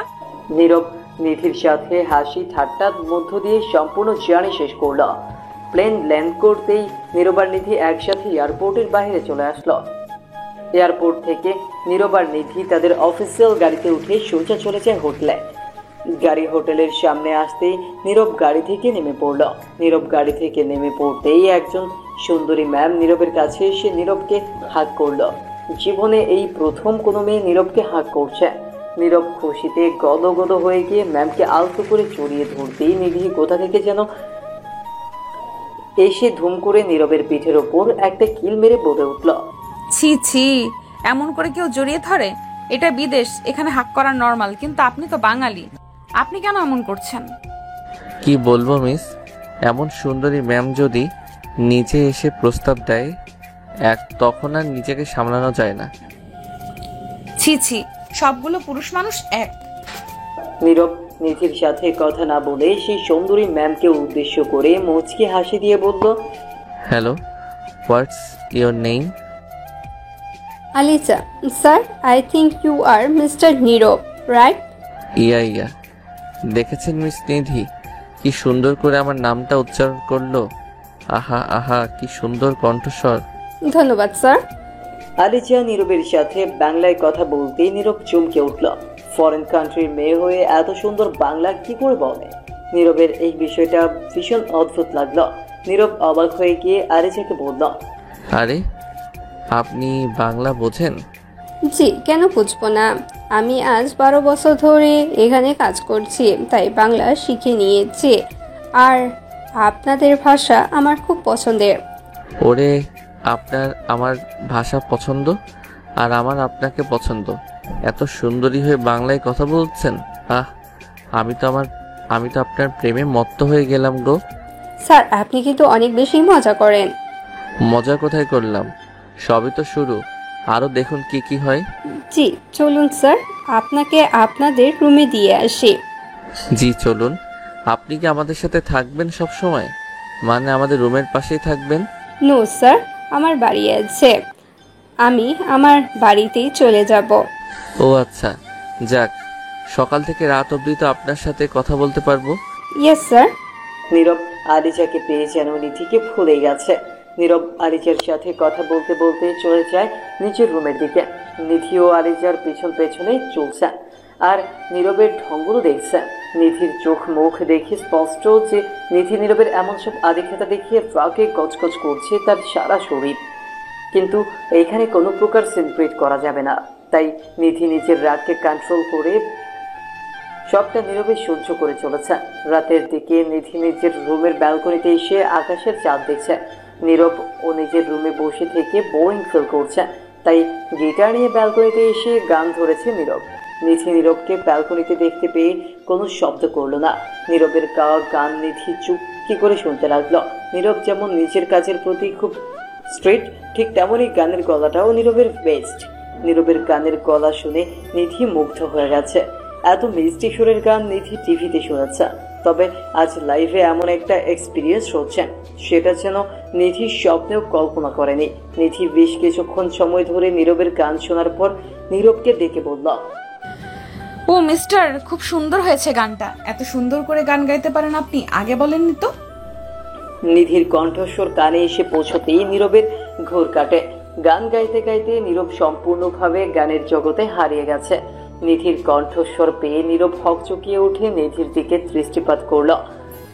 নীরব নিধির সাথে হাসি ঠাট্টার মধ্য দিয়ে সম্পূর্ণ জার্নি শেষ করলো। প্লেন ল্যান্ড করতেই নীরব আর নিধি একসাথে এয়ারপোর্টের বাইরে চলে আসলো। এয়ারপোর্ট থেকে নীরব আর নিধি তাদের অফিসিয়াল গাড়িতে উঠে সোজা চলে যায় হোটেলে। গাড়ি হোটেলের সামনে আসতেই নীরব গাড়ি থেকে নেমে পড়ল। নীরব গাড়ি থেকে নেমে পড়তেই একজন সুন্দরী ম্যাম নীরবের কাছে এসে নীরবকে হাক করলো। জীবনে এই প্রথম কোনো মেয়ে নীরবকে হাক করছে। নীরব খুশিতে গদগদ হয়ে গিয়ে ম্যামকে আলতো করে জড়িয়ে ধরতেই নিধি কোথা থেকে যেন এসে ধুম করে নীরবের পিঠের ওপর একটা কিল মেরে বলে উঠল, ছি ছি, এমন করে কেউ জড়িয়ে ধরে? এটা বিদেশ, এখানে হাক করা নর্মাল, কিন্তু আপনি তো বাঙালি, আপনি কেন এমন করছেন? কি বলবো মিস, এমন সুন্দরী ম্যাম যদি নিচে এসে প্রস্তাব দেয় তখন আর নিজেকে সামলানো যায় না। ছি ছি, সবগুলো পুরুষ মানুষ এক। নীরব নিধির সাথে কথা না বলে সেই সুন্দরী ম্যামকে উদ্দেশ্য করে মুচকি হাসি দিয়ে বলল, hello, what's your name? Alisa, sir, I think you are Mr. Nirov, right? ইয়া, দেখেছেন মিস নিধি কি সুন্দর করে আমার নামটা উচ্চারণ করলো। আহা আহা, কি সুন্দর কণ্ঠস্বর। ধন্যবাদ স্যার। আলিজা নীরবের সাথে বাংলায় কথা বলতেই নীরব চমকে উঠল। ফরেন কান্ট্রির মেয়ে হয়ে এত সুন্দর বাংলা কি করে বলে? নীরবের এই বিষয়টা ভীষণ অদ্ভুত লাগলো। নীরব অবাক হয়ে গিয়ে আলিজাকে বলল, আরে আপনি বাংলা বোঝেন? জি, কেন বুঝবো না? আমি আজ 12 বছর ধরে এখানে কাজ করছি, তাই বাংলা শিখে নিয়েছি। আর আপনাদের ভাষা আমার খুব পছন্দের। ওরে, আপনার আমার ভাষা পছন্দ আর আমার আপনাকে পছন্দ। এত সুন্দরী হয়ে বাংলায় কথা বলছেন। আহ, আমি তো আপনার প্রেমে মত্ত হয়ে গেলাম গো। স্যার, আপনি কিন্তু অনেক বেশি মজা করেন। মজা কোথায় করলাম, সবই তো শুরু, আরো দেখুন কি কি হয়। জি চলুন স্যার, আপনাকে আপনাদের রুমে দিয়ে আসি। জি চলুন। আপনি কি আমাদের সাথে থাকবেন সব সময়? মানে আমাদের রুমের পাশেই থাকবেন? নো স্যার, আমার বাড়ি আছে, আমি আমার বাড়িতেই চলে যাব। ও আচ্ছা, যাক, সকাল থেকে রাত অবধি তো আপনার সাথে কথা বলতে পারবো। Yes sir. নীরব আলিজাকে পেয়ে যেন নিধিকে ভুলে গেছে। নীরব আলিজার সাথে কথা বলতে বলতে চলে যায় নিচের রুমের দিকে। নিধি ও আলিজার পেছন পেছনে চলছে আর নীরবের ঢঙ্গুলো দেখছে। নিধির চোখ মুখ দেখে স্পষ্ট যে নিধি নীরবের এমন সব আদিক্ষেতা দেখিয়ে রাগে গজগজ করছে তার সারা শরীর। কিন্তু এইখানে কোনো প্রকার সেলিব্রেট করা যাবে না, তাই নিধি নিজের রাগকে কন্ট্রোল করে সবটা নীরবে সহ্য করে চলেছে। রাতের দিকে নিধি নিজের রুমের ব্যালকনিতে এসে আকাশের চাঁদ দেখছে। নীরব ও নিজের রুমে বসে থেকে বোরিং ফিল করছে, তাই গিটার নিয়ে ব্যালকনিতে এসে গান ধরেছে নীরব। নিধি নীরবকে ব্যালকনিতে দেখতে পেয়ে কোনো শব্দ করলো না। নীরবের গাওয়া গান নিধি চুপটি করে শুনতে লাগলো। নীরব যেমন নিজের কাজের প্রতি খুব স্ট্রিক্ট, ঠিক তেমনই গানের গলাটাও নীরবের বেস্ট। নীরবের গানের গলা শুনে নিধি মুগ্ধ হয়ে গেছে। এত মিষ্টি সুরের গান নিধি টিভিতে শুনেছে, তবে আজ লাইভে এমন একটা এক্সপিরিয়েন্স হচ্ছে সেটা যেন নিধি স্বপ্নেও কল্পনা করেনি। নিধি বেশ কিছুক্ষণ সময় ধরে নীরবের গান শোনার পর নীরবকে ডেকে বলল, ও মিস্টার, খুব সুন্দর হয়েছে গানটা। এত সুন্দর করে গান গাইতে পারেন আপনি, আগে বলেননি তো। নিধির কণ্ঠস্বর কানে এসে পৌঁছতেই নীরবের ঘোর কাটে। গান গাইতে গাইতে নীরব সম্পূর্ণভাবে গানের জগতে হারিয়ে গেছে। নিধির কণ্ঠস্বর পেয়ে নীরব হকচকিয়ে উঠে নিধির দিকে দৃষ্টিপাত করল।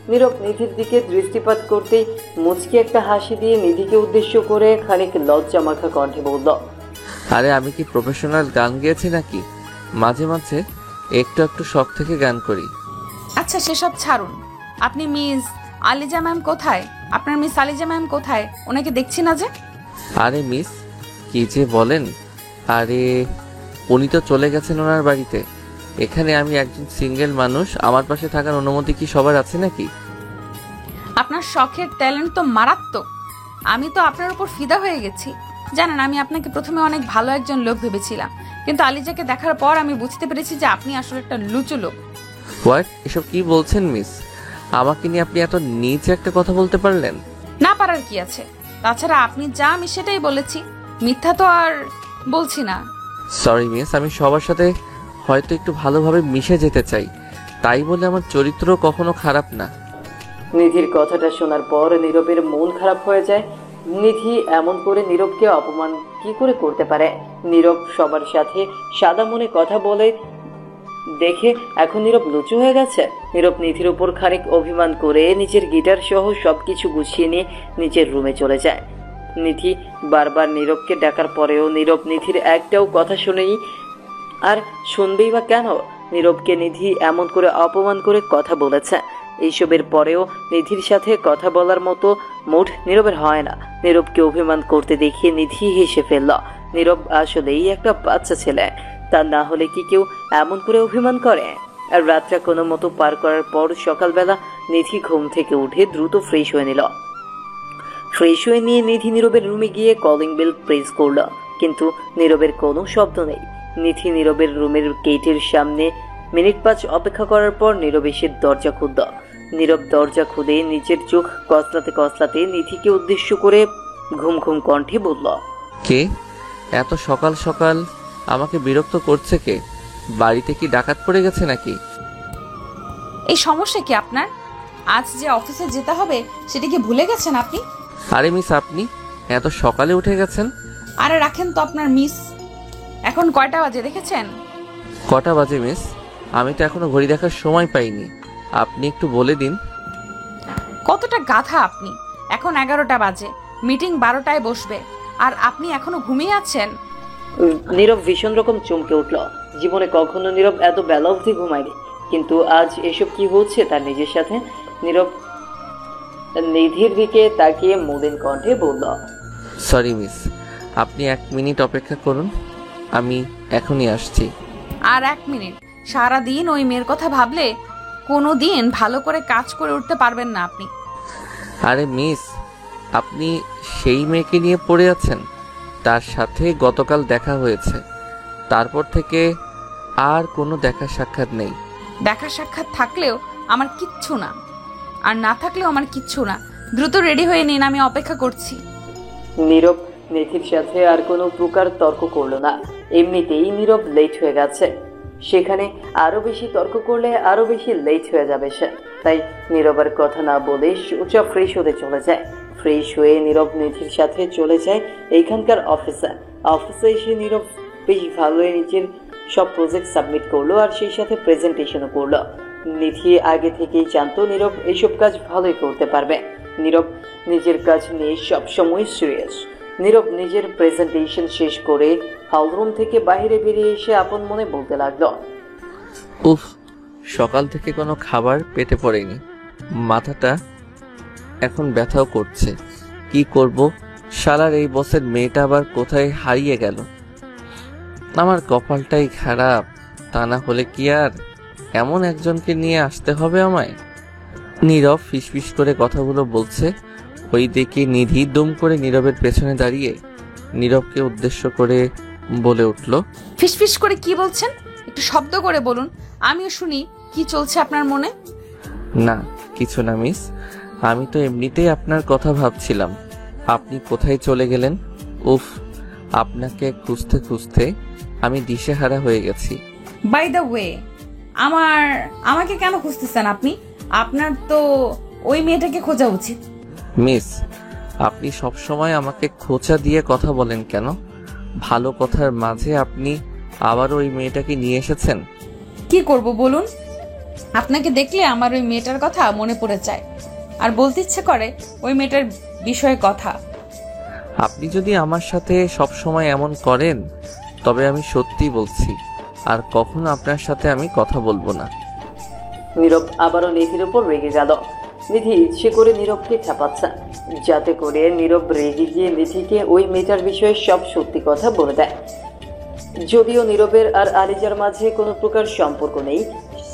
নীরব নিধির দিকে দৃষ্টিপাত করতেই মুচকি একটা হাসি দিয়ে নিধিকে উদ্দেশ্য করে খানিক লজ্জা মাখা কণ্ঠে বলল, আরে আমি কি প্রফেশনাল গান গেয়েছি নাকি? মাঝে মাঝে একটু একটু শখ থেকে গান করি। আচ্ছা সেসব ছাড়ুন, আপনি মিস আলিজা ম্যাম কোথায়? আপনার মিস আলিজা ম্যাম কোথায়? ওনাকে দেখছি না যে। আরে মিস, কি যে বলেন? আরে উনি তো চলে গেছেন ওনার বাড়িতে। এখানে আমি একজন সিঙ্গেল মানুষ, আমার পাশে থাকার অনুমতি কি সবার আছে নাকি? আপনার শখের ট্যালেন্ট তো মারাত্মক। আমি তো আপনার উপর ফিদা হয়ে গেছি। জানেন, আমি আপনাকে প্রথমে অনেক ভালো একজন লোক ভেবেছিলাম, কিন্তু আলিজাকে দেখার পর আমি বুঝতে পেরেছি যে আপনি আসলে একটা লুচু লোক। হোয়াট? এসব কি বলছেন মিস? আমাকে নিয়ে আপনি এত নিচ একটা কথা বলতে পারলেন? না পারার কি আছে? তাছাড়া আপনি যা আমি সেটাই বলেছি, মিথ্যা তো আর বলছি না। সরি মিস, আমি সবার সাথে হয়তো একটু ভালোভাবে মিশে যেতে চাই, তাই বলে আমার চরিত্র কখনো খারাপ না। নিধির কথাটা শোনার পর নীরবের মন খারাপ হয়ে যায়। নিধি এমন করে নীরবকে অপমান কি করে করতে পারে? নীরব সবার সাথে সাদা মনে কথা বলে দেখে এখন নীরব লুচু হয়ে গেছে। নীরব নিধির উপর খানিক অভিমান করে নিজের গিটার সহ সবকিছু গুছিয়ে নিয়ে নিজের রুমে চলে যায়। নিধি বারবার নীরবকে ডাকার পরেও নীরব নিধির একটাও কথা শোনেনি। আর শুনবেই বা কেন? নীরবকে নিধি এমন করে অপমান করে কথা বলেছে। এইসবের পরেও নিধির সাথে কথা বলার মতো মুড নীরবের হয় না। নীরবকে অভিমান করতে দেখিয়ে নিধি হেসে ফেলল। নীরব আসলেই একটা বাচ্চা ছেলে, তা না হলে কি কেউ এমন করে অভিমান করে? আর রাতটা কোনো মতো পার করার পর সকালবেলা নিধি ঘুম থেকে উঠে দ্রুত ফ্রেশ হয়ে নিল। ফ্রেশ হয়ে নিয়ে নিধি নীরবের রুমে গিয়ে কলিং বেল প্রেস করল, কিন্তু নীরবের কোনো শব্দ নেই। নিধি নীরবের রুমের গেটের সামনে মিনিট 5 অপেক্ষা করার পর নীরব এসে দরজা খুলল। নীরব দরজা খুলে নিজের চোখ কসলাতে কসলাতে নিধিকে উদ্দেশ্য করে ঘুম ঘুম কণ্ঠে বলল, কে এত সকাল সকাল আমাকে বিরক্ত করছে? কে? বাড়িতে কি ডাকাত পড়ে গেছে নাকি? এই সমস্যা কি আপনার? আজ যে অফিসে যেতে হবে সেটা কি ভুলে গেছেন আপনি? আরে মিস, আপনি এত সকালে উঠে গেছেন? আরে রাখেন তো আপনার মিস, এখন কয়টা বাজে দেখেছেন? কটা বাজে মিস? আমি তো এখনো ঘড়ি দেখার সময় পাইনি, আপনি একটু বলে দিন। কতটা গাধা আপনি! এখন 11টা বাজে, মিটিং 12টায় বসবে, আর আপনি এখনো ঘুমিয়ে আছেন। নীরব ভীষণ রকম চমকে উঠল। জীবনে কখনো নীরব এত বেলা অবধি ঘুমায়নি, কিন্তু আজ এসব কি হচ্ছে তার নিজের সাথে? নীরব নিধির দিকে তাকিয়ে মলিন কণ্ঠে বলল, সরি মিস, আপনি 1 মিনিট অপেক্ষা করুন, আমি এখনই আসছি। আর 1 মিনিট? সারাদিন ওই মেয়ের কথা ভাবলে কোনো দিন ভালো করে কাজ করে উঠতে পারবেন না আপনি। আরে মিস, আপনি সেই মেয়েকে নিয়ে পড়ে আছেন? তার সাথে গতকাল দেখা হয়েছে, তারপর থেকে আর কোনো দেখা সাক্ষাৎ নেই। দেখা সাক্ষাৎ থাকলেও আমার কিচ্ছু না, আর না থাকলেও আমার কিচ্ছু না। দ্রুত রেডি হয়ে নিন, আমি অপেক্ষা করছি। নীরব নিধির সাথে আর কোনো প্রকার তর্ক করলো না। এমনিতেই নীরব লেট হয়ে গেছে, সেখানে আরো বেশি তর্ক করলে আরো বেশি লেট হয়ে যাবে সে। তাই নীরব আর কথা না বলে সোজা ফ্রেশ হতে চলে যায়। ফ্রেশ হয়ে নীরব নিধির সাথে চলে যায় এইখানকার অফিসে। অফিসে এসে নীরব বেশ ভালোই নিজের সব প্রজেক্ট সাবমিট করলো, আর সেই সাথে প্রেজেন্টেশনও করলো। নিধি আগে থেকেই জানতো নীরব এইসব কাজ ভালোই করতে পারবে। নীরব নিজের কাজ নিয়ে সবসময় সিরিয়াস। নীরব নিজের প্রেজেন্টেশন শেষ করে হলরুম থেকে বাইরে বেরিয়ে এসে আপন মনে বলতে লাগলো, উফ, সকাল থেকে কোনো খাবার পেটে পড়েনি, মাথাটা এখন ব্যথাও করছে। কি করব? শালার এই বসের মেয়েটা আবার কোথায় হারিয়ে গেল? আমার কপালটাই খারাপ, তা না হলে কি আর এমন একজনকে নিয়ে আসতে হবে আমায়? নীরব ফিসফিস করে কথাগুলো বলছে, ওই দেখে নিধি দুম করে নীরবের পেছনে দাঁড়িয়ে নীরবকে উদ্দেশ্য করে বলে উঠল, ফিসফিস করে কি বলছেন? একটু শব্দ করে বলুন, আমিও শুনি কি চলছে আপনার মনে। না কিছু না মিস, আমি তো এমনিতেই আপনার কথা ভাবছিলাম। আপনি কোথায় চলে গেলেন? উফ, আপনাকে খুঁজতে খুঁজতে আমি দিশেহারা হয়ে গেছি। বাই দ্য ওয়ে, আমাকে কেন খুঁজতেছেন আপনি? আপনার তো ওই মেয়েটাকে খোঁজা উচিত। মিস, আপনি সবসময় আমাকে খোঁচা দিয়ে কথা বলেন কেন? ভালো কথার মাঝে আপনি আবার ওই মেয়েটাকে নিয়ে এসেছেন। কি করব বলুন? আপনাকে দেখলে আমার ওই মেয়েটার কথা মনে পড়ে যায়, আর বলতে ইচ্ছে করে ওই মেয়েটার বিষয়ে কথা। আপনি যদি আমার সাথে সব সময় এমন করেন তবে আমি সত্যি বলছি আর কখনো আপনার সাথে আমি কথা বলবো না। নীরব আবারও নিধির উপর রেগে গেল। নিধি ইচ্ছে করে নীরবকে চাপাচ্ছে, যাতে করে নীরব রেগে গিয়ে নিধিকে ওই মেয়েটার বিষয়ে সব সত্যি কথা বলে দেয়। যদিও নীরবের আর আলিজার মাঝে কোনো প্রকার সম্পর্ক নেই,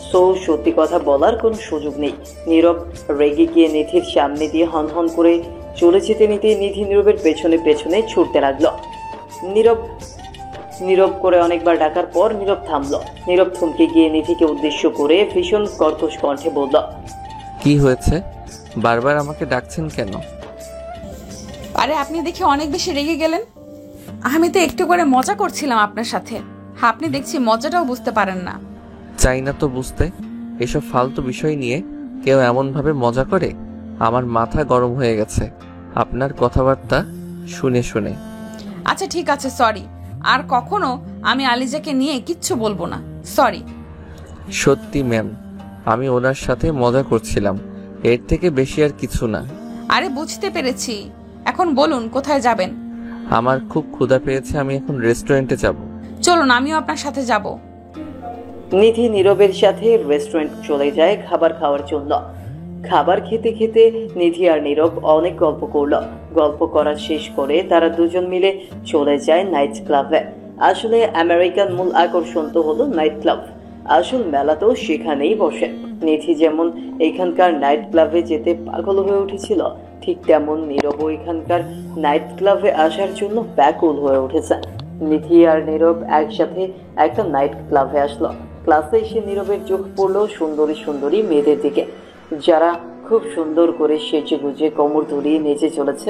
সো সত্যি কথা বলার কোনো সুযোগ নেই। নীরব রেগে গিয়ে নিধির সামনে দিয়ে হন হন করে চলে যেতে নিতে নিধি নীরবের পেছনে পেছনে ছুটতে লাগলো। নীরব করে অনেকবার ডাকার পর নীরব থামলো। নীরব থমকে গিয়ে নিধিকে উদ্দেশ্য করে ভীষণ কর্কশ কণ্ঠে বলল, কি হয়েছে? বারবার আমাকে ডাকছেন কেন? আরে আপনি দেখে অনেক বেশি রেগে গেলেন। আমি তো একটু করে মজা করছিলাম আপনার সাথে। আপনি দেখছি মজাটাও বুঝতে পারেন না। চাই না তো বুঝতে। এসব ফালতু বিষয় নিয়ে কেউ এমনভাবে মজা করে, আমার মাথা গরম হয়ে গেছে আপনার কথাবার্তা শুনে শুনে। আচ্ছা ঠিক আছে, সরি। আর কখনো আমি আলিজাকে নিয়ে কিচ্ছু বলবো না, সরি। সত্যি ম্যাম, আমি ওনার সাথে মজা করছিলাম, এর থেকে বেশি আর কিছু না। আরে বুঝতে পেরেছি, এখন বলুন কোথায় যাবেন? আমার খুব ক্ষুধা পেয়েছে, আমি এখন রেস্টুরেন্টে যাব। চলুন আমিও আপনার সাথে যাব। নিধি নীরবের সাথে রেস্টুরেন্ট চলে যায় খাবার খাওয়ার জন্য। খাবার খেতে খেতে নিধি আর নীরব অনেক গল্প করলো। গল্প করা শেষ করে তারা দুজন মিলে চলে যায় নাইট ক্লাবে। আসলে আমেরিকান মূল আকর্ষণ তো হলো নাইট ক্লাব, আসল মেলা তো সেখানেই বসে। নিধি যেমন এখানকার নাইট ক্লাবে যেতে পাগল হয়ে উঠেছিল, ঠিক তেমন নীরব এখানকার নাইট ক্লাবে আসার জন্য ব্যাকুল হয়ে উঠেছে। নিধি আর নীরব একসাথে একটা নাইট ক্লাবে আসলো। ক্লাসে এসে নীরবের চোখ পড়লো সুন্দরী সুন্দরী মেয়েদের দিকে, যারা খুব সুন্দর করে সেজে গুজে কোমর দুলিয়ে নেচে চলেছে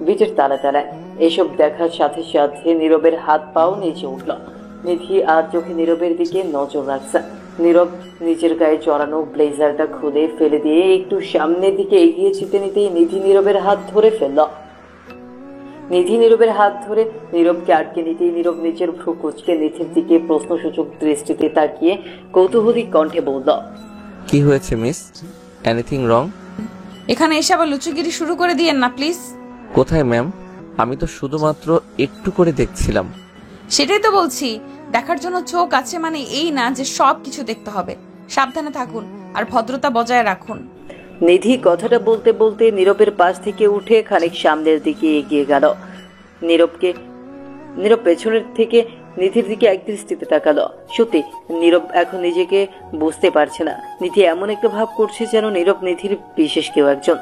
বিটের তালে তালে। এসব দেখার সাথে সাথে নীরবের হাত পাও নেচে উঠল। নিধি আর চোখে নীরবের দিকে নজর রাখছে। নীরব নিজের গায়ে জড়ানো ব্লেজারটা খুলে ফেলে দিয়ে একটু সামনের দিকে এগিয়ে যেতে নিতেই নিধি নীরবের হাত ধরে ফেলল। নিধি নীরবের হাত ধরে নীরবকে আটকে নিতেই নীরব নিজের ভ্রু কুঁচকে নিধির দিকে প্রশ্নসূচক দৃষ্টিতে তাকিয়ে কৌতূহলী কণ্ঠে বলল, কি হয়েছে মিস? Anything wrong? এখানে এসে আবার লুচুগিরি শুরু করে দিয়েন না প্লিজ। কোথায় ম্যাম? আমি তো শুধুমাত্র একটু করে দেখছিলাম। সেটাই তো বলছি, দেখার জন্য চোখ আছে মানে এই না যে সব কিছু দেখতে হবে। সাবধানে থাকুন আর ভদ্রতা বজায় রাখুন। নিধি কথাটা বলতে বলতে নীরবের পাশ থেকে উঠে খানিক সামনের দিকে এগিয়ে গেল। নীরব পেছনের থেকে নিধির দিকে এক দৃষ্টিতে তাকালো। সত্যি নীরব এখন নিজেকে বুঝতে পারছে না। নিধি এমন একটা ভাব করছে যেন নীরব নিধির বিশেষ কেউ একজন।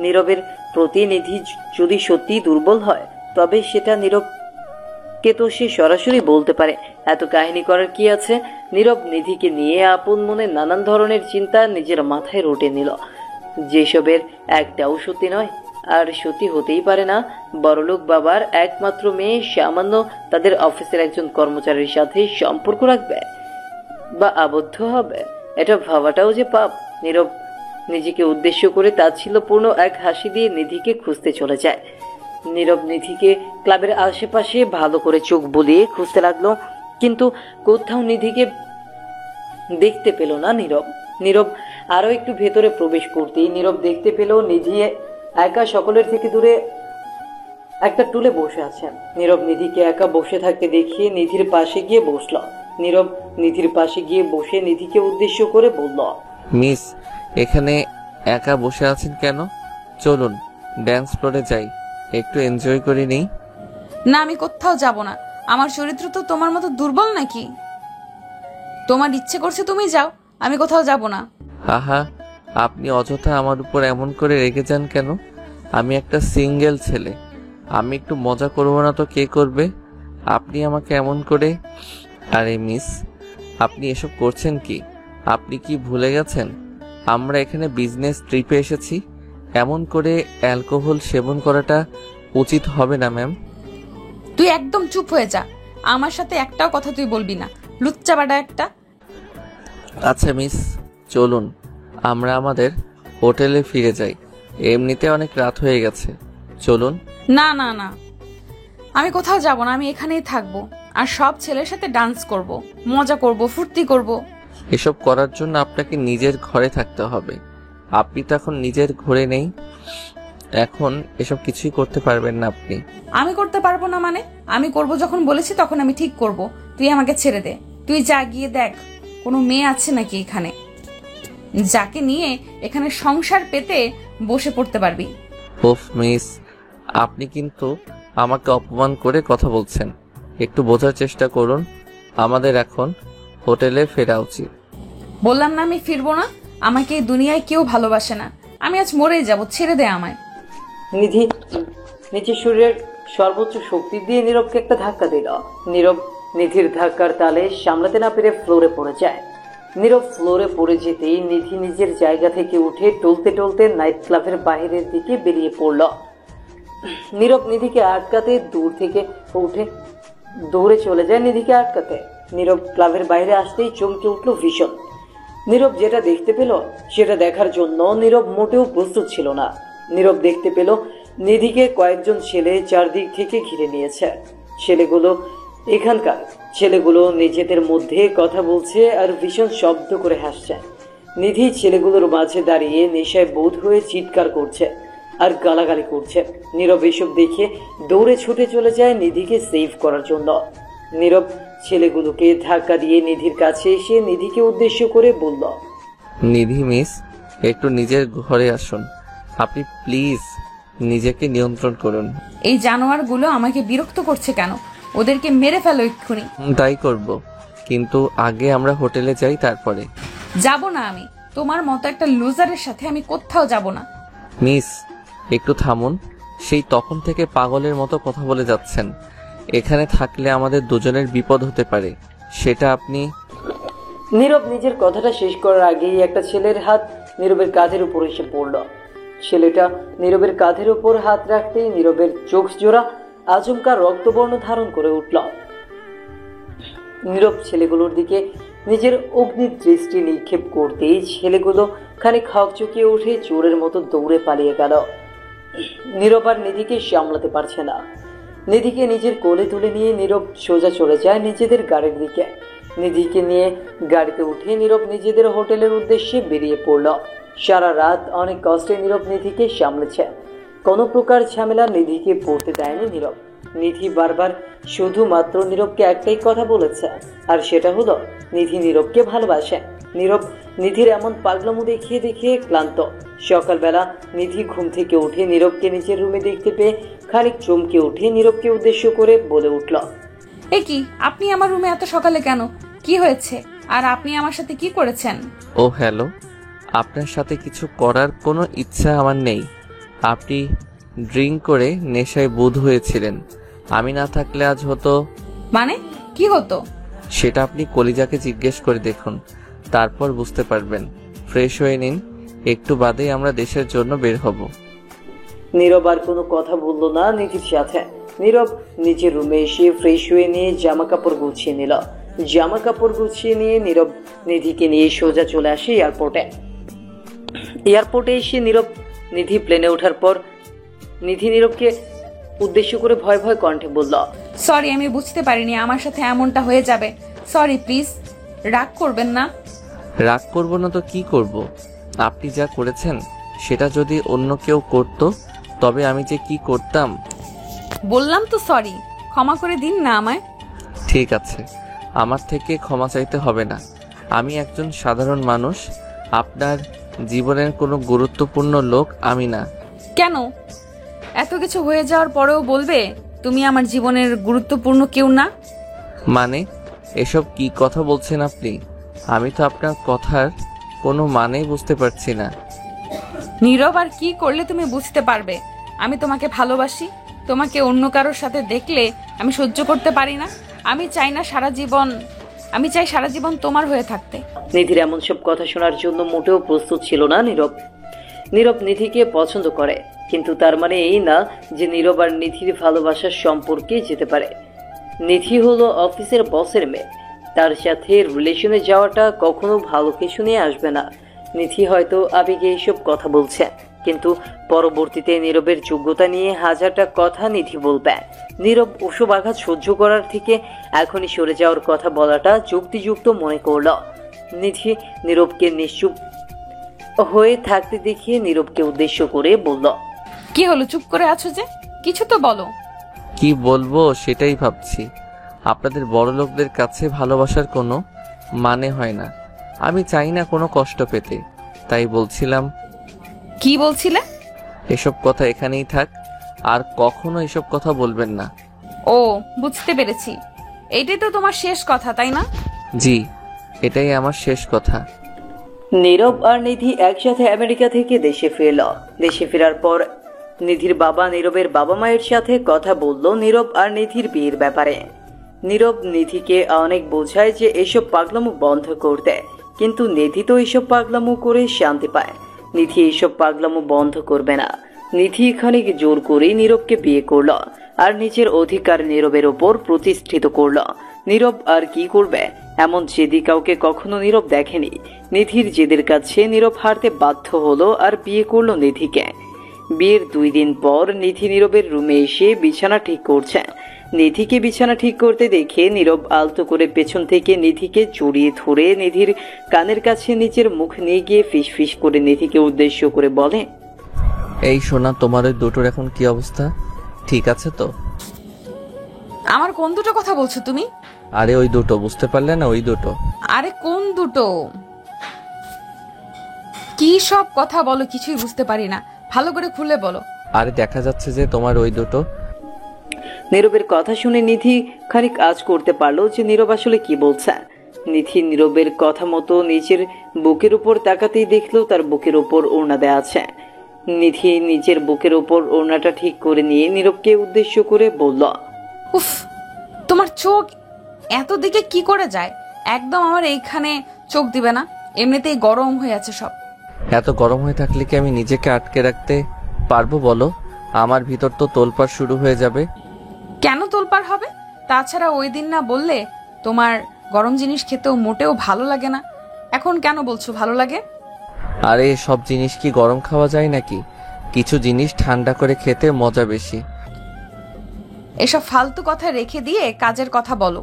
নীরবের প্রতি নিধি যদি সত্যি দুর্বল হয় তবে সেটা নীরবকে তো সে সরাসরি বলতে পারে। এত কাহিনী করার কি আছে? নীরব নিধিকে নিয়ে আপন মনে নানান ধরনের চিন্তা নিজের মাথায় রটে নিল, যেসবের একটাও সত্যি নয় আর সত্যি হতেই পারে না। বড়লোক বাবার একমাত্র মেয়ে সামান্য তাদের অফিসের একজন কর্মচারীর সাথে সম্পর্ক রাখবে বা আবদ্ধ হবে, এটা ভাবাটাও যে পাপ। নীরব নিজেকে উদ্দেশ্য করে তাচ্ছিল্যপূর্ণ এক হাসি দিয়ে নিধিকে খুঁজতে চলে যায়। নীরব নিধিকে ক্লাবের আশেপাশে ভালো করে চোখ বুলিয়ে খুঁজতে লাগলো, কিন্তু কোথাও নিধিকে দেখতে পেল না নীরব আরো একটু ভেতরে প্রবেশ করতেই নীরব দেখতে পেল নিধি একা সকলের থেকে দূরে একটা টুলে বসে আছেন। নীরব নিধিকে একা বসে থাকতে দেখিয়ে নিধির পাশে গিয়ে বসল। নীরব নিধির পাশে গিয়ে বসে নিধিকে উদ্দেশ্য করে বলল, মিস, এখানে একা বসে আছেন কেন? চলুন ড্যান্স ফ্লোরে যাই, একটু এনজয় করে নেই। না, আমি কোথাও যাব না। আমার চরিত্র তো তোমার মতো দুর্বল নাকি? তোমার ইচ্ছে করছে তুমি যাও, আমি কোথাও যাব না। আহা, আপনি অযথা আমার উপর এমন করে রেগে যান কেন? আমি একটা সিঙ্গেল ছেলে, আমি একটু মজা করবো না তো কে করবে? আপনি আমাকে এমন করে। আরে মিস, আপনি এসব করছেন কি? আপনি কি ভুলে গেছেন আমরা এখানে বিজনেস ট্রিপে এসেছি? এমন করে অ্যালকোহল সেবন করাটা উচিত হবে না ম্যাম। তুই একদম চুপ হয়ে যা, আমার সাথে একটাও কথা তুই বলবি না, লুচ্চা বাডা একটা। আচ্ছা মিস, চলুন আমরা আমাদের হোটেলে ফিরে যাই, এমনিতে অনেক রাত হয়ে গেছে। চলুন। না না না, আমি কোথাও যাব না, আমি এখানেই থাকবো আর সব ছেলের সাথে ডান্স করব, মজা করব, ফুর্তি করব। এসব করার জন্য আপনাকে নিজের ঘরে থাকতে হবে। আপনি তো এখন নিজের ঘরে নেই, এখন এসব কিছুই করতে পারবেন না আপনি। আমি করতে পারবো না মানে? আমি করব যখন বলেছি তখন আমি ঠিক করব। তুই আমাকে ছেড়ে দে। তুই যা গিয়ে দেখ কোনো মেয়ে আছে নাকি এখানে, যাকে নিয়ে এখানে সংসার পেতে বসে পড়তে পারবি। ওফ মিস, আপনি কিন্তু আমাকে অপমান করে কথা বলছেন। একটু বোঝার চেষ্টা করুন, আমাদের এখন হোটেলে ফেরা উচিত। বললাম না আমি ফিরবো না। আমাকে এই দুনিয়ায় কেউ ভালোবাসে না, আমি আজ মরেই যাব, ছেড়ে দে আমায়। নিধি নিজের শরীরের সর্বোচ্চ শক্তি দিয়ে নীরবকে একটা ধাক্কা দিল। নীরব নিধির ধাক্কার তালে সামলাতে না পেরে ফ্লোরে পড়ে যায়। নীরব ফ্লোরে পড়ে যেতেই নিধি নিজের জায়গা থেকে উঠে টলতে টলতে নাইট ক্লাবের বাইরের দিকে বেরিয়ে পড়ল। নীরব নিধিকে আটকাতে দূর থেকে উঠে দৌড়ে চলে যায় নিধিকে আটকাতে। নীরব ক্লাবের বাইরে আসতেই চমকে উঠল ভীষণ। নীরব যেটা দেখতে পেল সেটা দেখার জন্য নীরব মোটেও প্রস্তুত ছিল না। নীরব দেখতে পেল নিধিকে কয়েকজন ছেলে চারদিক থেকে ঘিরে নিয়েছে। এখানকার ছেলেগুলো নিজেদের মধ্যে কথা বলছে আর ভীষণ শব্দ করে হাসছে। নিধি ছেলেগুলোর মাঝে দাঁড়িয়ে নেশায় বোধ হয়ে চিৎকার করছে আর গালাগালি করছে। নীরব এসব দেখে দৌড়ে ছুটে চলে যায় নিধিকে সেভ করার জন্য। নীরব ছেলেগুলোকে ধাক্কা দিয়ে নিধির কাছে এসে নিধিকে উদ্দেশ্য করে বলল, নিধি মিস, একটু নিজের ঘরে আসুন। আপনি প্লিজ নিজেকে নিয়ন্ত্রণ করুন। এই জানোয়ারগুলো আমাকে বিরক্ত করছে কেন? ওদেরকে মেরে ফেলো এক্ষুনি। তাই করব, কিন্তু আগে আমরা হোটেলে যাই, তারপরে। যাব না আমি। তোমার মতো একটা লুজারের সাথে আমি কোথাও যাব না। মিস, একটু থামুন। সেই তখন থেকে পাগলের মতো কথা বলে যাচ্ছেন। এখানে থাকলে আমাদের দুজনের বিপদ হতে পারে, সেটা আপনি। নীরব নিজের কথাটা শেষ করার আগেই একটা ছেলের হাত নীরবের কাঁধের উপর এসে পড়ল। ছেলেটা নীরবের কাঁধের উপর হাত রাখতেই নীরবের চোখ জোড়া আচমকা রক্তবর্ণ ধারণ করে উঠল। নীরব ছেলেগুলোর দিকে নিজের অগ্নি দৃষ্টি নিক্ষেপ করতেই ছেলেগুলো খানিক হকচকিয়ে উঠে চোরের মতো দৌড়ে পালিয়ে গেল। নীরব আর নিধিকে সামলাতে পারছে না। নিধিকে নিজের কোলে তুলে নিয়ে নীরব সোজা চলে যায় নিজেদের গাড়ির দিকে। নিধিকে নিয়ে গাড়িতে উঠে নীরব নিজেদের হোটেলের উদ্দেশ্যে বেরিয়ে পড়ল। সারা রাত অনেক কষ্টে নীরব নিধিকে সামলেছে। কোনো প্রকার ঝামেলা নিধিকে পড়তে দেয়নি নীরব। নিধি বারবার শুধুমাত্র নীরবকে একটাই কথা বলেছে, আর সেটা হলো নিধি নীরবকে ভালোবাসে। নীরব নিধির এমন পাগলামো দেখিয়ে দেখিয়ে ক্লান্ত। সকালবেলা নিধি ঘুম থেকে উঠে নীরবকে নিজের রুমে দেখতে পেয়ে খানিক চমকে উঠে নীরবকে উদ্দেশ্য করে বলে উঠল, এ কি, আপনি আমার রুমে এত সকালে কেন? কি হয়েছে? আর আপনি আমার সাথে কি করেছেন? ও হ্যালো, আপনার সাথে কিছু করার কোনো ইচ্ছা আমার নেই। আপনি ড্রিঙ্ক করে নেশায় বুধ হয়েছিলেন। আমি না থাকলে আজ হতো। মানে কি হতো? সেটা আপনি কলিজাকে জিজ্ঞেস করে দেখুন, তারপর বুঝতে পারবেন। ফ্রেশ হয়ে নিন, একটু বাদেই আমরা দেশের জন্য বের হব। নীরব আর কোনো কথা বলল না নিধির সাথে। নীরব নিজের রুমে এসে ফ্রেশ হয়ে নিয়ে জামা কাপড় গুছিয়ে নিল। জামা কাপড় গুছিয়ে নিয়ে নীরব নিধিকে নিয়ে সোজা চলে আসে এয়ারপোর্টে। এয়ারপোর্টে এসে নিধি প্লেনে ওঠার পর নিধি নীরবকে উদ্দেশ্য করে ভয় ভয় কণ্ঠে বলল, সরি, আমি বুঝতে পারিনি আমার সাথে এমনটা হয়ে যাবে। সরি, প্লিজ রাগ করবেন না। রাগ করব না তো কি করব? আপনি যা করেছেন সেটা যদি অন্য কেউ করত, তবে আমি যে কি করতাম। বললাম তো সরি, ক্ষমা করে দিন না আমায়। ঠিক আছে, আমার থেকে ক্ষমা চাইতে হবে না। আমি একজন সাধারণ মানুষ, আপনার জীবনের কোনো গুরুত্বপূর্ণ লোক আমি না। কেন? এত কিছু হয়ে যাওয়ার পরেও বলবে তুমি আমার জীবনের গুরুত্বপূর্ণ কেউ না? মানে এসব কি কথা বলছেন আপনি? আমি তো আপনার কথার কোনো মানেই বুঝতে পারছি না। নীরব, আর কি করলে তুমি বুঝতে পারবে আমি তোমাকে ভালোবাসি? তোমাকে অন্য কারোর সাথে দেখলে আমি সহ্য করতে পারি না। আমি চাই সারা জীবন তোমার হয়ে থাকতে। নিধির এমন সব কথা শোনার জন্য মোটেও প্রস্তুত ছিল না নীরব। নীরব নিধিকে পছন্দ করে, কিন্তু তার মানে এই না যে নীরব আর নিধির ভালোবাসার সম্পর্কে যেতে পারে। নিধি হলো অফিসের বসের মেয়ে, তার সাথে রিলেশনে যাওয়াটা কখনো ভালো কিছু নিয়ে আসবে না। নিধি হয়তো আবেগে এইসব কথা বলছে, কিন্তু পরবর্তীতে নীরবের যোগ্যতা নিয়ে হাজারটা কথা নিধি বলবে। নীরব ওসব আঘাত সহ্য করার থেকে এখনই সরে যাওয়ার কথা বলাটা যুক্তিযুক্ত মনে করল। নিধি নীরবকে নিশ্চুপ হয়ে থাকতে দেখিয়ে নীরবকে উদ্দেশ্য করে বলল, কি হলো, চুপ করে আছো যে? কিছু তো বলো। কি বলবো সেটাই ভাবছি। আপনাদের বড় লোকদের কাছে ভালোবাসার কোনো মানে হয় না। আমি চাই না কোনো কষ্ট পেতে, তাই বলছিলাম। কি বলছিলে? এসব কথা এখানেই থাক, আর কখনো এসব কথা বলবেন না। ও, বুঝতে পেরেছি। এইটাই তো তোমার শেষ কথা, তাই না? জি, এটাই আমার শেষ কথা। নীরব আর নিধি একসাথে আমেরিকা থেকে দেশে ফিরল। দেশে ফেরার পর নিধির বাবা নীরবের বাবা মায়ের সাথে কথা বলল নীরব আর নিধির বিয়ের ব্যাপারে। নীরব নিধিকে অনেক বোঝায় যে এসব পাগলামো বন্ধ করতে, কিন্তু নিধি তো এইসব পাগলামো করে শান্তি পায়। নিধি এইসব পাগলামো বন্ধ করবে না। নিধি খানিক জোর করে নীরবকে বিয়ে করল আর নিজের অধিকার নীরবের ওপর প্রতিষ্ঠিত করল। নীরব আর কি করবে, এমন জেদি কাউকে কখনো নীরব দেখেনি। নিধির জেদের কাছে নীরব হারতে বাধ্য হলো আর বিয়ে করলো নিধিকে। বিয়ের 2 দিন পর নিধি নীরবের রুমে এসে বিছানা ঠিক করছে। নিধিকে বিছানা ঠিক করতে দেখে নীরব আলতো করে পেছন থেকে নিধিকে জড়িয়ে ধরে নিধির কানের কাছে নিজের মুখ নিয়ে গিয়ে ফিস ফিস করে নিধিকে উদ্দেশ্য করে বলে, এই সোনা, তোমার ওই দুটোর এখন কি অবস্থা? ঠিক আছে তো? আমার কোন দুটো কথা বলছো তুমি? আরে ওই দুটো, বুঝতে পারলে না? ওই দুটো। আরে কোন দুটো? কি সব কথা বলো, কিছুই বুঝতে পারি না, ভালো করে খুলে বলো। আরে দেখা যাচ্ছে যে তোমার ওই দুটো। নীরবের কথা শুনে নিধি খানিক আজ করতে পারলো যে নীরব আসলে কি বলছে। নিধি নীরবের কথা মতো নিজের বুকের উপর তাকাতেই দেখলো তার বুকের উপর ওড়না দেয়া আছে। নিধি নিজের বুকের উপর ওড়নাটা ঠিক করে নিয়ে নীরবকে উদ্দেশ্য করে বলল, উফ, তোমার চোখ এত দিকে কি করে যায়? একদম আমার এইখানে চোখ দিবে না, এমনিতেই গরম হয়ে আছে সব। এত গরম হয়ে থাকলে কি আমি নিজেকে আটকে রাখতে পারবো বলো? আমার ভিতর তো তোলপাড় শুরু হয়ে যাবে। কেন তোলপাড় হবে? তাছাড়া ওই দিন না বললে তোমার গরম জিনিস খেতেও মোটেও ভালো লাগে না, এখন কেন বলছো ভালো লাগে? আরে সব জিনিস কি গরম খাওয়া যায় নাকি? কিছু জিনিস ঠান্ডা করে খেতে মজা বেশি। এসব ফালতু কথা রেখে দিয়ে কাজের কথা বলো।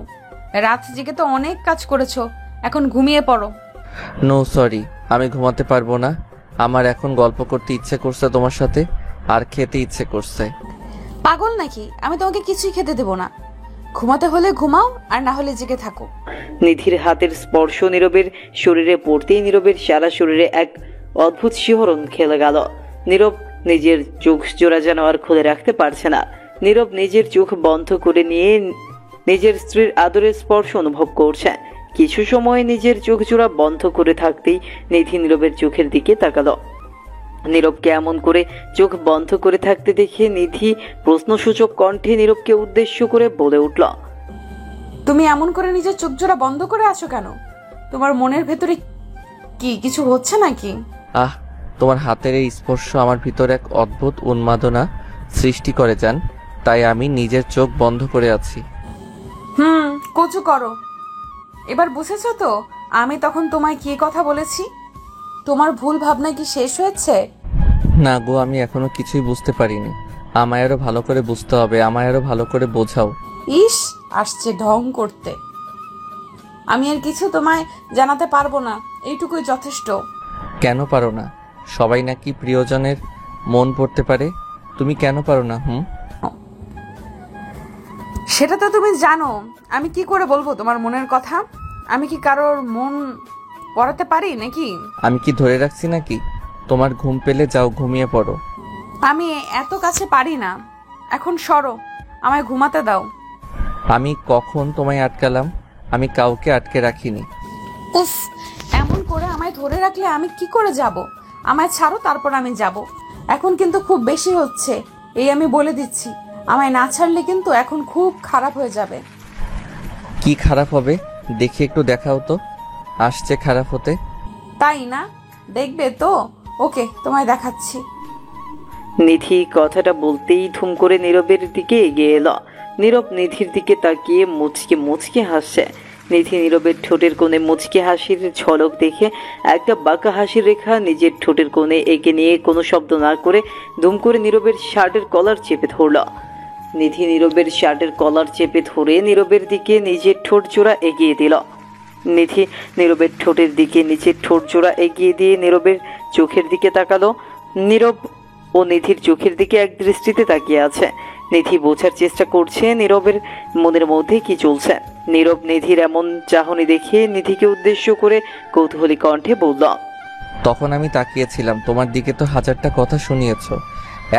রাত জেগে তো অনেক কাজ করেছো, এখন ঘুমিয়ে পড়ো। নো সরি, আমি ঘুমাতে পারবো না। আমার এখন গল্প করতে ইচ্ছে করছে তোমার সাথে, আর খেতে ইচ্ছে করছে। পাগল নাকি? আমি তোমাকে কিছুই খেতে দেবো না। ঘুমাতে হলে ঘুমাও, আর না হলে জেগে থাকো। নিধির হাতের স্পর্শ নীরবের শরীরে পড়তেই নীরবের সারা শরীরে এক অদ্ভুত শিহরণ খেলে গেল। নীরব নিজের চোখ জোড়া যেন আর খুলে রাখতে পারছে না। নীরব নিজের চোখ বন্ধ করে নিয়ে নিজের স্ত্রীর আদরের স্পর্শ অনুভব করছে। কিছু সময় নিজের চোখ জোড়া বন্ধ করে থাকতেই নিধি নীরবের চোখের দিকে তাকালো। নীরবকে এমন করে চোখ বন্ধ করে থাকতে দেখে নিধি প্রশ্নসূচক কণ্ঠে নীরবকে উদ্দেশ্য করে বলে উঠল, তুমি এমন করে নিজের চোখ জোড়া বন্ধ করে আছো কেন? তোমার মনের ভেতরে কি কিছু হচ্ছে নাকি? আহ, তোমার হাতের এই স্পর্শ আমার ভিতর এক অদ্ভুত উন্মাদনা সৃষ্টি করে যান, তাই আমি নিজের চোখ বন্ধ করে আছি। কচু করো। এবার বুঝেছো তো আমি তখন তোমায় কি কথা বলেছি? তোমার ভুল ভাবনা কি শেষ হয়েছে? না গো, আমি এখনো কিছুই বুঝতে পারিনি। আমায় আরো ভালো করে বুঝতে হবে, আমায় আরো ভালো করে বোঝাও। ইস, আসছে ঢং করতে। আমি আর কিছু তোমায় জানাতে পারবো না, এইটুকুই যথেষ্ট। কেন পারো না? সবাই নাকি প্রিয়জনের মন পড়তে পারে, তুমি কেন পারো না? সেটা তো তুমি জানো, আমি কি করে বলবো তোমার মনের কথা? আমি কি কারোর মন পড়াতে পারি নাকি? আমি কি ধরে রাখছি নাকি? তোমার ঘুম পেলে যাও, ঘুমিয়ে পড়ো। আমি এত কাছে পারি না, এখন সরো, আমায় ঘুমাতে দাও। আমি কখন তোমায় আটকালাম? আমি কাউকে আটকে রাখিনি। উফ, এমন করে আমায় ধরে রাখলে আমি কি করে যাব? আমায় ছাড়ো, তারপর আমি যাব। এখন কিন্তু খুব বেশি হচ্ছে, এই আমি বলে দিচ্ছি। আমায় না ছাড়লে কিন্তু এখন খুব খারাপ হয়ে যাবে। কি খারাপ হবে? দেখি একটু দেখাও তো, আসছে খারাপ হতে। তাই না? দেখবে তো? ওকে, তোমায় দেখাচ্ছি। নিধি কথাটা বলতেই ধুম করে নীরবের দিকে এগিয়ে এলো। নীরব নিধির দিকে তাকিয়ে মুচকে মুচকে হাসছে। নিধি নীরবের ঠোঁটের কোণে মুচকে হাসির ঝলক দেখে একটা বাঁকা হাসির রেখা নিজের ঠোঁটের কোণে এঁকে নিয়ে কোনো শব্দ না করে ধুম করে নীরবের শার্টের কলার চেপে ধরল। নিধি নীরবের শার্টের কলার চেপে ধরে নীরবের দিকে নিজের ঠোঁট জোড়া এগিয়ে দিল। নিধি নীরবের ঠোঁটের দিকে নিজের ঠোঁট জোড়া এগিয়ে দিয়ে নীরবের চোখের দিকে তাকালো। নীরব ও নিধির চোখের দিকে এক দৃষ্টিতে তাকিয়ে আছে। নিধি বোঝার চেষ্টা করছে নীরবের মনের মধ্যে কি চলছে। নীরব নিধির এমন চাহনি দেখে নিধিকে উদ্দেশ্য করে কৌতূহলী কণ্ঠে বলল, তখন আমি তাকিয়েছিলাম তোমার দিকে, তো হাজারটা কথা শুনিয়েছ।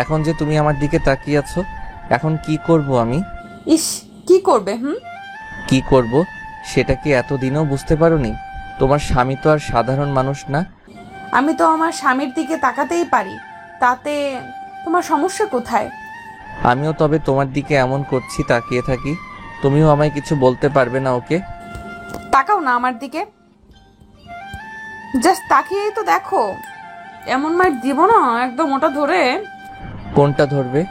এখন যে তুমি আমার দিকে তাকিয়ে আছো, এখন কি করব আমি? ইস, কি করবে? কি করব সেটা কি এতদিনও বুঝতে পারোনি? তোমার স্বামী তো আর সাধারণ মানুষ না। আমি তো আমার স্বামীর দিকে তাকাতেই পারি, তাতে তোমার সমস্যা কোথায়? আমিও তবে তোমার দিকে এমন করছি, তাকিয়ে থাকি, তুমিও আমায় কিছু বলতে পারবে না? ওকে, তাকাও না আমার দিকে, জাস্ট তাকিয়েই তো দেখো। এমন মার দিব না একদম ওটা ধরে। কোনটা ধরবে?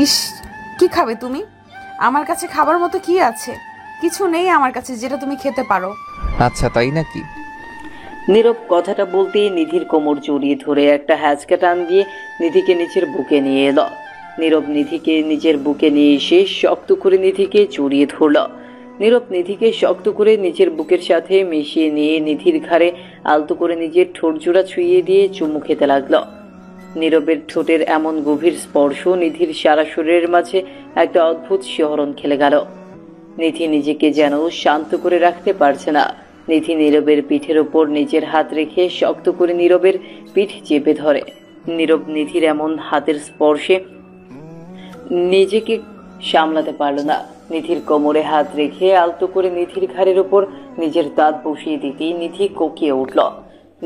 ইস, কি খাবে তুমি? আমার কাছে খাবার মতো কি আছে? কিছু নেই আমার কাছে যেটা তুমি খেতে পারো। আচ্ছা, তাই নাকি? নীরব কথাটা বলতেই নিধির কোমর জড়িয়ে ধরে একটা হ্যাচকা টান দিয়ে নিধিকে নিজের বুকে নিয়ে এলো। নীরব নিধিকে নিজের বুকে নিয়ে এসে শক্ত করে নিধিকে জড়িয়ে ধরল। নীরব নিধিকে শক্ত করে নিজের বুকের সাথে মিশিয়ে নিয়ে নিধির ঘাড়ে আলতো করে নিজের ঠোঁট জোড়া ছুঁয়ে দিয়ে চুমু খেতে লাগলো। নীরবের ঠোঁটের এমন গভীর স্পর্শ নিধির সারা শরীরের মাঝে একটা অদ্ভুত শিহরণ খেলে গেল। নিধি নিজেকে যেন শান্ত করে রাখতে পারছে না। নিধি নীরবের পিঠের ওপর নিজের হাত রেখে শক্ত করে নীরবের পিঠ চেপে ধরে। নীরব নিধির এমন হাতের স্পর্শে নিজেকে সামলাতে পারল না। নিধির কোমরে হাত রেখে আলতো করে নিধির ঘাড়ের ওপর নিজের দাঁত বসিয়ে দিতেই নিধি কোকিয়ে উঠল।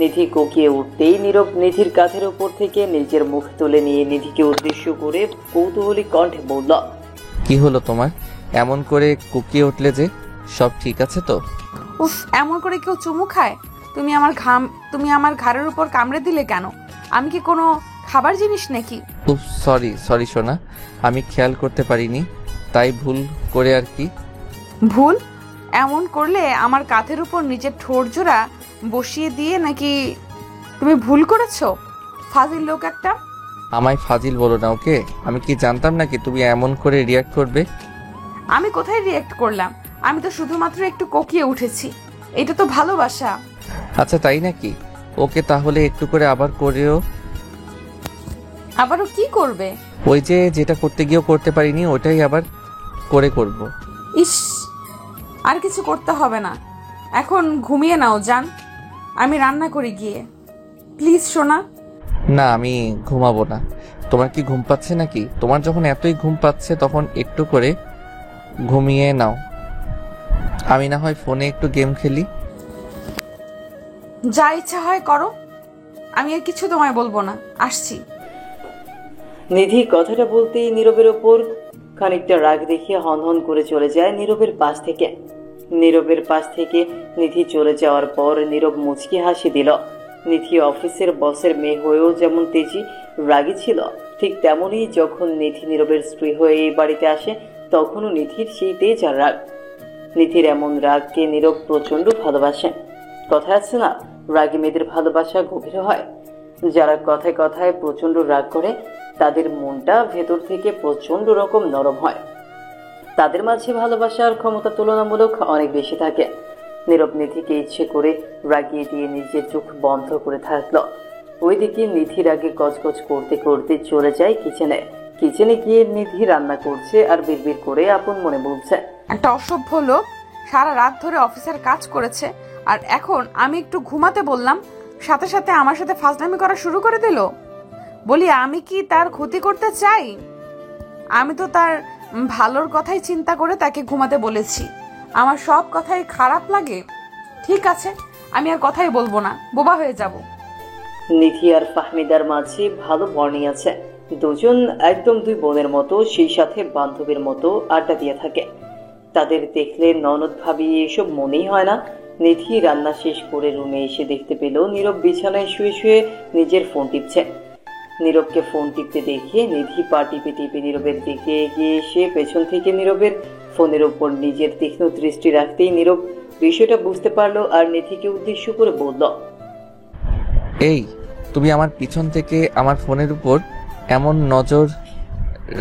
নিধি কোকিয়ে উঠতেই নীরব নিধির কাঁধের ওপর থেকে নিজের মুখ তুলে নিয়ে নিধিকে উদ্দেশ্য করে কৌতূহলী কণ্ঠে বলল, কি হলো তোমার? এমন করে কুকিয়ে উঠলে যে? সব ঠিক আছে তো? উফ, এমন করে কেউ চুমু খায়? তুমি আমার ঘাড়ের উপর কামড়ে দিলে কেন? আমি কি কোনো খাবার জিনিস নাকি? উফ, সরি সরি সোনা, আমি খেয়াল করতে পারিনি, তাই ভুল করে আর কি। ভুল? এমন করলে আমার কাঁধের উপর নিজের ঠোঁট জোড়া বসিয়ে দিয়ে নাকি তুমি ভুল করেছো? ফাজিল লোক একটা। আমায় ফাজিল বলো না, ওকে? আমি কি জানতাম নাকি তুমি এমন করে রিয়াক্ট করবে? আমি কোথায় রিয়েক্ট করলাম? আমি তো শুধুমাত্র একটু কোকিয়ে উঠেছি। এটা তো ভালোবাসা। আচ্ছা, তাই নাকি? ওকে, তাহলে একটু করে আবার করেও। আবারও কি করবে? ওই যে যেটা করতে গিয়েও করতে পারিনি, ওটাই আবার করে করব। ইস, আর কিছু করতে হবে না, এখন ঘুমিয়ে নাও জান। আমি রান্না করি গিয়ে। প্লিজ সোনা। না, আমি ঘুমাবো না। তোমার কি ঘুম পাচ্ছে নাকি? তোমার যখন এতই ঘুম পাচ্ছে তখন একটু করে ঘুমিয়ে নাও। আমি না হয় ফোনে একটু গেম খেলি। যা ইচ্ছা হয় করো, আমি আর কিছু তোমায় বলবো না। আসছি। নিধি কথাটা বলতেই নীরবের ওপর খানিকটা রাগ দেখিয়ে হনহন করে চলে যায় নীরবের পাশ থেকে। নীরবের পাশ থেকে নিধি চলে যাওয়ার পর নীরব মুচকি হাসি দিল। নিধি অফিসের বসের মেয়ে হয়েও যেমন তেজি রাগী ছিল, ঠিক তেমনই যখন নিধি নীরবের স্ত্রী হয়ে এই বাড়িতে আসে তখনও নিধির সেই তেজ আর রাগ। নিধির এমন রাগকে নীরব প্রচন্ড ভালোবাসে। কথা আছে না, রাগী মেয়েদের ভালোবাসা গভীর হয়। যারা কথায় কথায় প্রচন্ড রাগ করে তাদের মনটা ভেতর থেকে প্রচন্ড রকম নরম হয়। তাদের মাঝে ভালোবাসার ক্ষমতা তুলনামূলক অনেক বেশি থাকে। নীরব নিধিকে ইচ্ছে করে রাগিয়ে দিয়ে নিজের চোখ বন্ধ করে থাকলো। ওইদিকে নিধি রাগে গজগজ করতে করতে চলে যায় কিচেনে। কিচেনে গিয়ে নিধি রান্না করছে আর বিড়বিড় করে আপন মনে বলছে, একটা অসভ্য লোক সারা রাত ধরে অফিসের কাজ করেছে, আর এখন আমি একটু ঘুমাতে বললাম, সাথে সাথে আমার সাথে ফাজলামি করা শুরু করে দিল। বলি, আমি কি তার ক্ষতি করতে চাই? আমি তো তার ভালোর কথাই চিন্তা করে তাকে ঘুমাতে বলেছি। আমার সব কথাই খারাপ লাগে? ঠিক আছে, আমি আর কথাই বলবো না, বোবা হয়ে যাব। নিধি আর ফাহমিদার মাঝে ভালো বর্ণিং আছে। দুজন একদম দুই বোনের মতো, সেই সাথে বান্ধবীর মতো আড্ডা দিয়ে থাকে। তাদের দেখলে ননদ ভাবি এসব মনেই হয় না। নিধি রান্না শেষ করে রুমে এসে দেখতে পেল নীরব বিছানায় শুয়ে শুয়ে নিজের ফোন টিপছে। নীরবকে ফোন টিপতে দেখে নিধি পা টিপে টিপে নীরবের দিকে এগিয়ে এসে পেছন থেকে নীরবের ফোনের ওপর নিজের তীক্ষ্ণ দৃষ্টি রাখতেই নীরব বিষয়টা বুঝতে পারলো আর নিধিকে উদ্দেশ্য করে বলল, এই, তুমি আমার পিছন থেকে আমার ফোনের উপর এমন নজর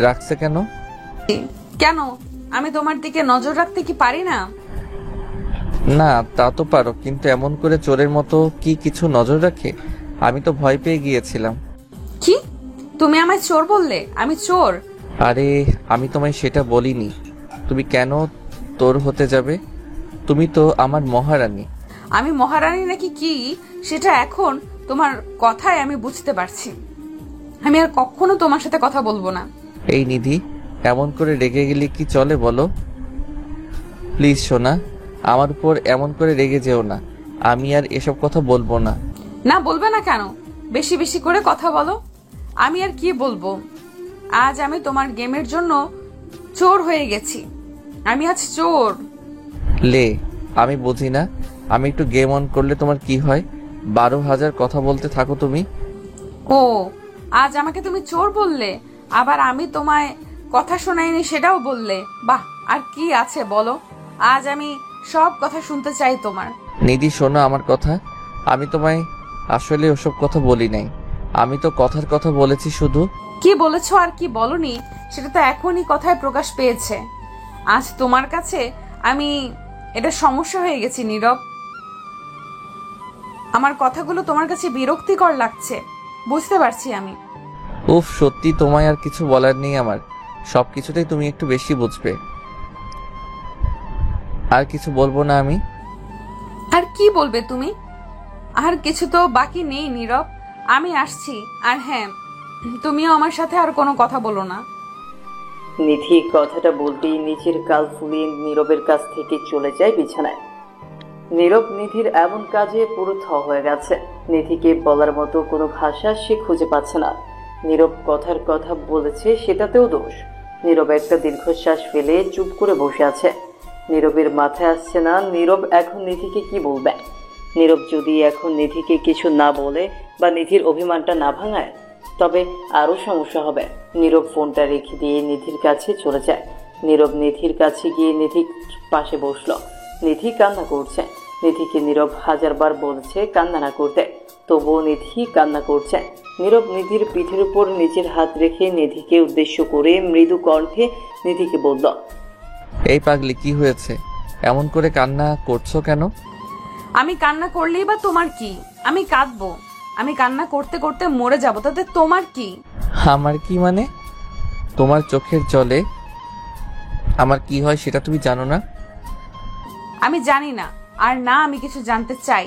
রাখছে কেন? কেন, আমি তোমার দিকে নজর রাখতে কি পারি না? না, তা তো পারো, কিন্তু এমন করে চোরের মতো কি কিছু নজর রাখে? আমি তো ভয় পেয়ে গিয়েছিলাম। কি, তুমি আমায় চোর বললে? আমি চোর? আরে, আমি তোমায় সেটা বলিনি। তুমি কেন তোর হতে যাবে? তুমি তো আমার মহারানী। আমি মহারানী নাকি কি সেটা এখন তোমার কথায় আমি বুঝতে পারছি। আমি আর কখনো তোমার সাথে কথা বলবো না। এই নিধি, এমন করে রেগে গেলে কি চলে বলো? প্লিজ সোনা, আমার উপর এমন করে রেগে যেও না। আমি আর এসব কথা বলবো না। না, বলবে না কেন? বেশি বেশি করে কথা বলো। আমি আর কি বলবো? আজ আমি তোমার গেমের জন্য চোর হয়ে গেছি। আমি আজ চোর। লে, আমি বুঝি না, আমি একটু গেম অন করলে তোমার কি হয়? 12,000 কথা বলতে থাকো তুমি। ও, আজ আমাকে তুমি চোর বললে? আবার আমি তোমায় কথা শোনাইনি সেটাও বললে। বাহ, আর কি আছে বলো? আজ আমি সব কথা শুনতে চাই তোমার। নিধি শোনো আমার কথা, আমি তোমায় আসলে ওসব কথা বলি নাই। আমি তো কথার কথা বলেছি শুধু। কি বলেছো আর কি বলনি সেটা তো এখনই কথায় প্রকাশ পেয়েছে। আজ তোমার কাছে আমি এটা সমস্যা হয়ে গেছি নীরব। আমার কথাগুলো তোমার কাছে বিরক্তিকর লাগছে, বুঝতে পারছি আমি। উফ, সত্যি তোমায় আর কিছু বলার নেই আমার। সবকিছুতেই তুমি একটু বেশি বুঝবে। আর কিছু বলবো না আমি। আর কি বলবে তুমি? আর কিছু তো বাকি নেই নীরব। আমি আসছি। আর হ্যাঁ, তুমিও আমার সাথে আর কোনো কথা বলো না। নিধি কথাটা বলতেই নিচের কাল ফুলিয়ে নীরবের কাছ থেকে চলে যায় বিছানায়। নীরব নিধির এমন কাজে পুরো থ হয়ে গেছে। নিধিকে বলার মতো কোনো ভাষা সে খুঁজে পাচ্ছে না। নীরব কথার কথা বলেছে সেটাতেও দোষ। নীরব একটা দীর্ঘশ্বাস ফেলে চুপ করে বসে আছে। নীরবের মাথায় আসছে না নীরব এখন নিধিকে কি বলবে। নীরব যদি এখন নিধিকে কিছু না বলে বা নিধির অভিমানটা না ভাঙায় তবে আরও সমস্যা হবে। নীরব ফোনটা রেখে দিয়ে নিধির কাছে চলে যায়। নীরব নিধির কাছে গিয়ে নিধির পাশে বসলো। নিধি কান্না করছে। নিধিকে নীরব হাজারবার বলেছে কান্না না করতে, তবুও নিধি কান্না করছে। নীরব নিধির পিঠের উপর নিজের হাত রেখে নিধিকে উদ্দেশ্য করে মৃদু কণ্ঠে নিধিকে বলল, এই পাগলি, কি হয়েছে? এমন করে কান্না করছো কেন? আমি কান্না করলেই বা তোমার কি? আমি কাঁদবো। আমি কান্না করতে করতে মরে যাবো, তাতে তোমার কি? আমার কি মানে? তোমার চোখের জলে আমার কি হয় সেটা তুমি জানো না? আমি জানি না, আর না আমি কিছু জানতে চাই।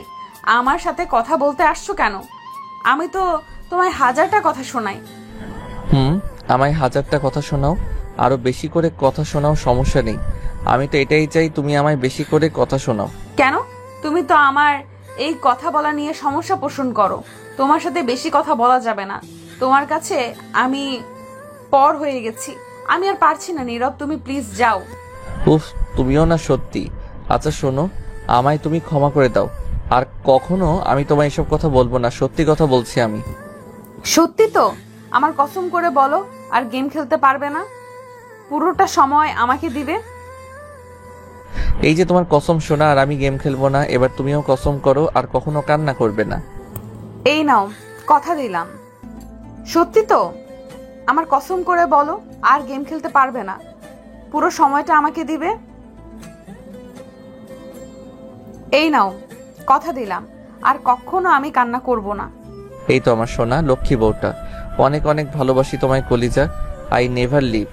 আমার সাথে কথা বলতে আসছো কেন? আমি তো তোমায় হাজারটা কথা শোনাই। আমায় হাজারটা কথা শোনাও, আরো বেশি করে কথা শোনাও, সমস্যা নেই। আমি তো এটাই চাই, তুমি আমায় বেশি করে কথা শোনাও। কেন? তুমি তো আমার এই কথা বলা নিয়ে সমস্যা পোষণ করো। তোমার সাথে বেশি কথা বলা যাবে না। তোমার কাছে আমি পর হয়ে গেছি। আমি আর পারছি না নীরব, তুমি প্লিজ যাও। উফ, তুমিও না সত্যি। আচ্ছা শোনো, আমায় তুমি ক্ষমা করে দাও। আর কখনো আমি তোমায় এসব কথা বলবো না, সত্যি কথা বলছি আমি। সত্যি তো? আমার কসম করে বলো, আর গেম খেলতে পারবে না? পুরোটা সময় আমাকে দিবে? এই যে তোমার কসম শোনা, আর আমি গেম খেলবো না। এবার তুমিও কসম করো আর কখনো কান্না করবে না। এই নাও, কথা দিলাম। সত্যি তো? আমার কসম করে বলো, আর গেম খেলতে পারবে না, পুরো সময়টা আমাকে দিবে? এই নাও, কথা দিলাম, আর কখনো আমি কান্না করব না। এই তো আমার সোনা লক্ষ্মী বউটা। অনেক অনেক ভালোবাসি তোমায় কলিজা। I never leave.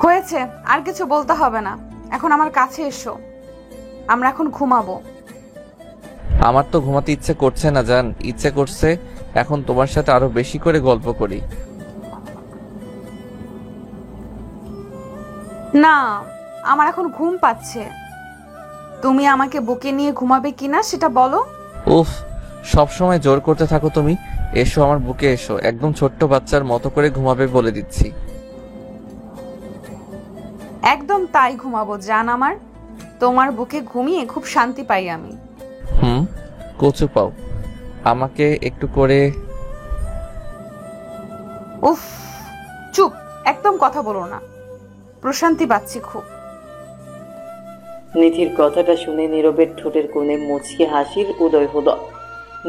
হয়েছে, আর কিছু বলতে হবে না। এখন আমার কাছে এসো, আমরা এখন ঘুমাবো। আমার তো ঘুমাতে ইচ্ছে করছে না জান, ইচ্ছে করছে এখন তোমার সাথে আরো বেশি করে গল্প করি। না, আমার এখন ঘুম পাচ্ছে। তুমি আমাকে বুকে নিয়ে ঘুমাবে কিনা সেটা বলো। উফ, সব সময় জোর করতে থাকো তুমি। এসো আমার বুকে এসো, একদম ছোট্ট বাচ্চার মতো করে ঘুমাবে বলে দিচ্ছি। একদম তাই ঘুমাবো জান আমার। তোমার বুকে ঘুমিয়ে খুব শান্তি পাই আমি। কচু পাও আমাকে একটু করে। উফ, চুপ, একদম কথা বলো না। প্রশান্তি পাচ্ছি খুব। নিধির কথাটা শুনে নীরবের ঠোঁটের কোণে মুচকি হাসির উদয় হলো।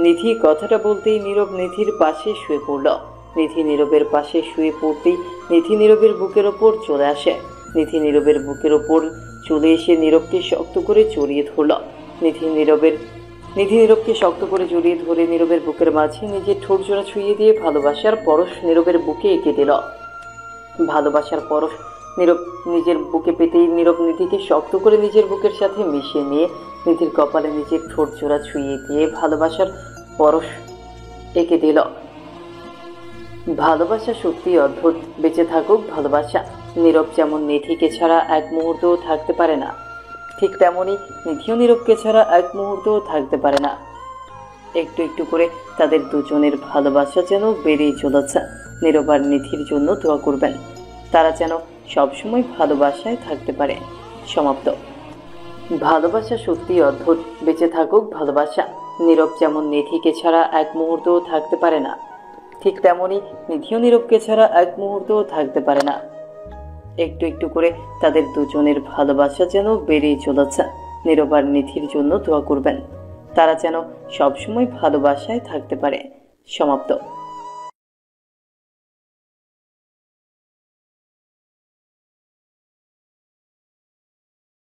নিধি কথাটা বলতেই নীরব নিধির পাশে শুয়ে পড়ল। নিধি নীরবের পাশে শুয়ে পড়তেই নিধি নীরবের বুকের ওপর চলে আসে। নিধি নীরবের বুকের ওপর চলে এসে নীরবকে শক্ত করে জড়িয়ে ধরল। নিধি নীরবকে শক্ত করে জড়িয়ে ধরে নীরবের বুকের মাঝে নিজের ঠোঁট জোড়া ছুঁয়ে দিয়ে ভালোবাসার পরশ নীরবের বুকে এঁকে দিল। ভালোবাসার পরশ নীরব নিজের বুকে পেতেই নীরব নিধিকে শক্ত করে নিজের বুকের সাথে মিশিয়ে নিয়ে নিধির কপালে নিজের ঠোঁট জোড়া ছুঁয়ে দিয়ে ভালোবাসার পরশ এঁকে দিল। ভালোবাসা সত্যি অদ্ভুত। বেঁচে থাকুক ভালোবাসা। নীরব যেমন নিধিকে ছাড়া এক মুহূর্তও থাকতে পারে না, ঠিক তেমনই নিধিও নীরবকে ছাড়া এক মুহূর্তও থাকতে পারে না। একটু একটু করে তাদের দুজনের ভালোবাসা যেন বেড়েই চলেছে। নীরব আর নিধির জন্য দোয়া করবেন, তারা যেন সবসময় ভালোবাসায় থাকতে পারে। সমাপ্ত। ভালোবাসা সত্যি অদ্ভুত। বেঁচে থাকুক ভালোবাসা। নীরব যেমন নিধিকে ছাড়া এক মুহূর্তও থাকতে পারে না, ঠিক তেমনই নিধিও নীরবকে ছাড়া এক মুহূর্তও থাকতে পারে না। একটু একটু করে তাদের দুজনের ভালোবাসা যেন বেড়েই চলেছে। নীরব আর নিধির জন্য দোয়া করবেন, তারা যেন সবসময় ভালোবাসায় থাকতে পারে। সমাপ্ত।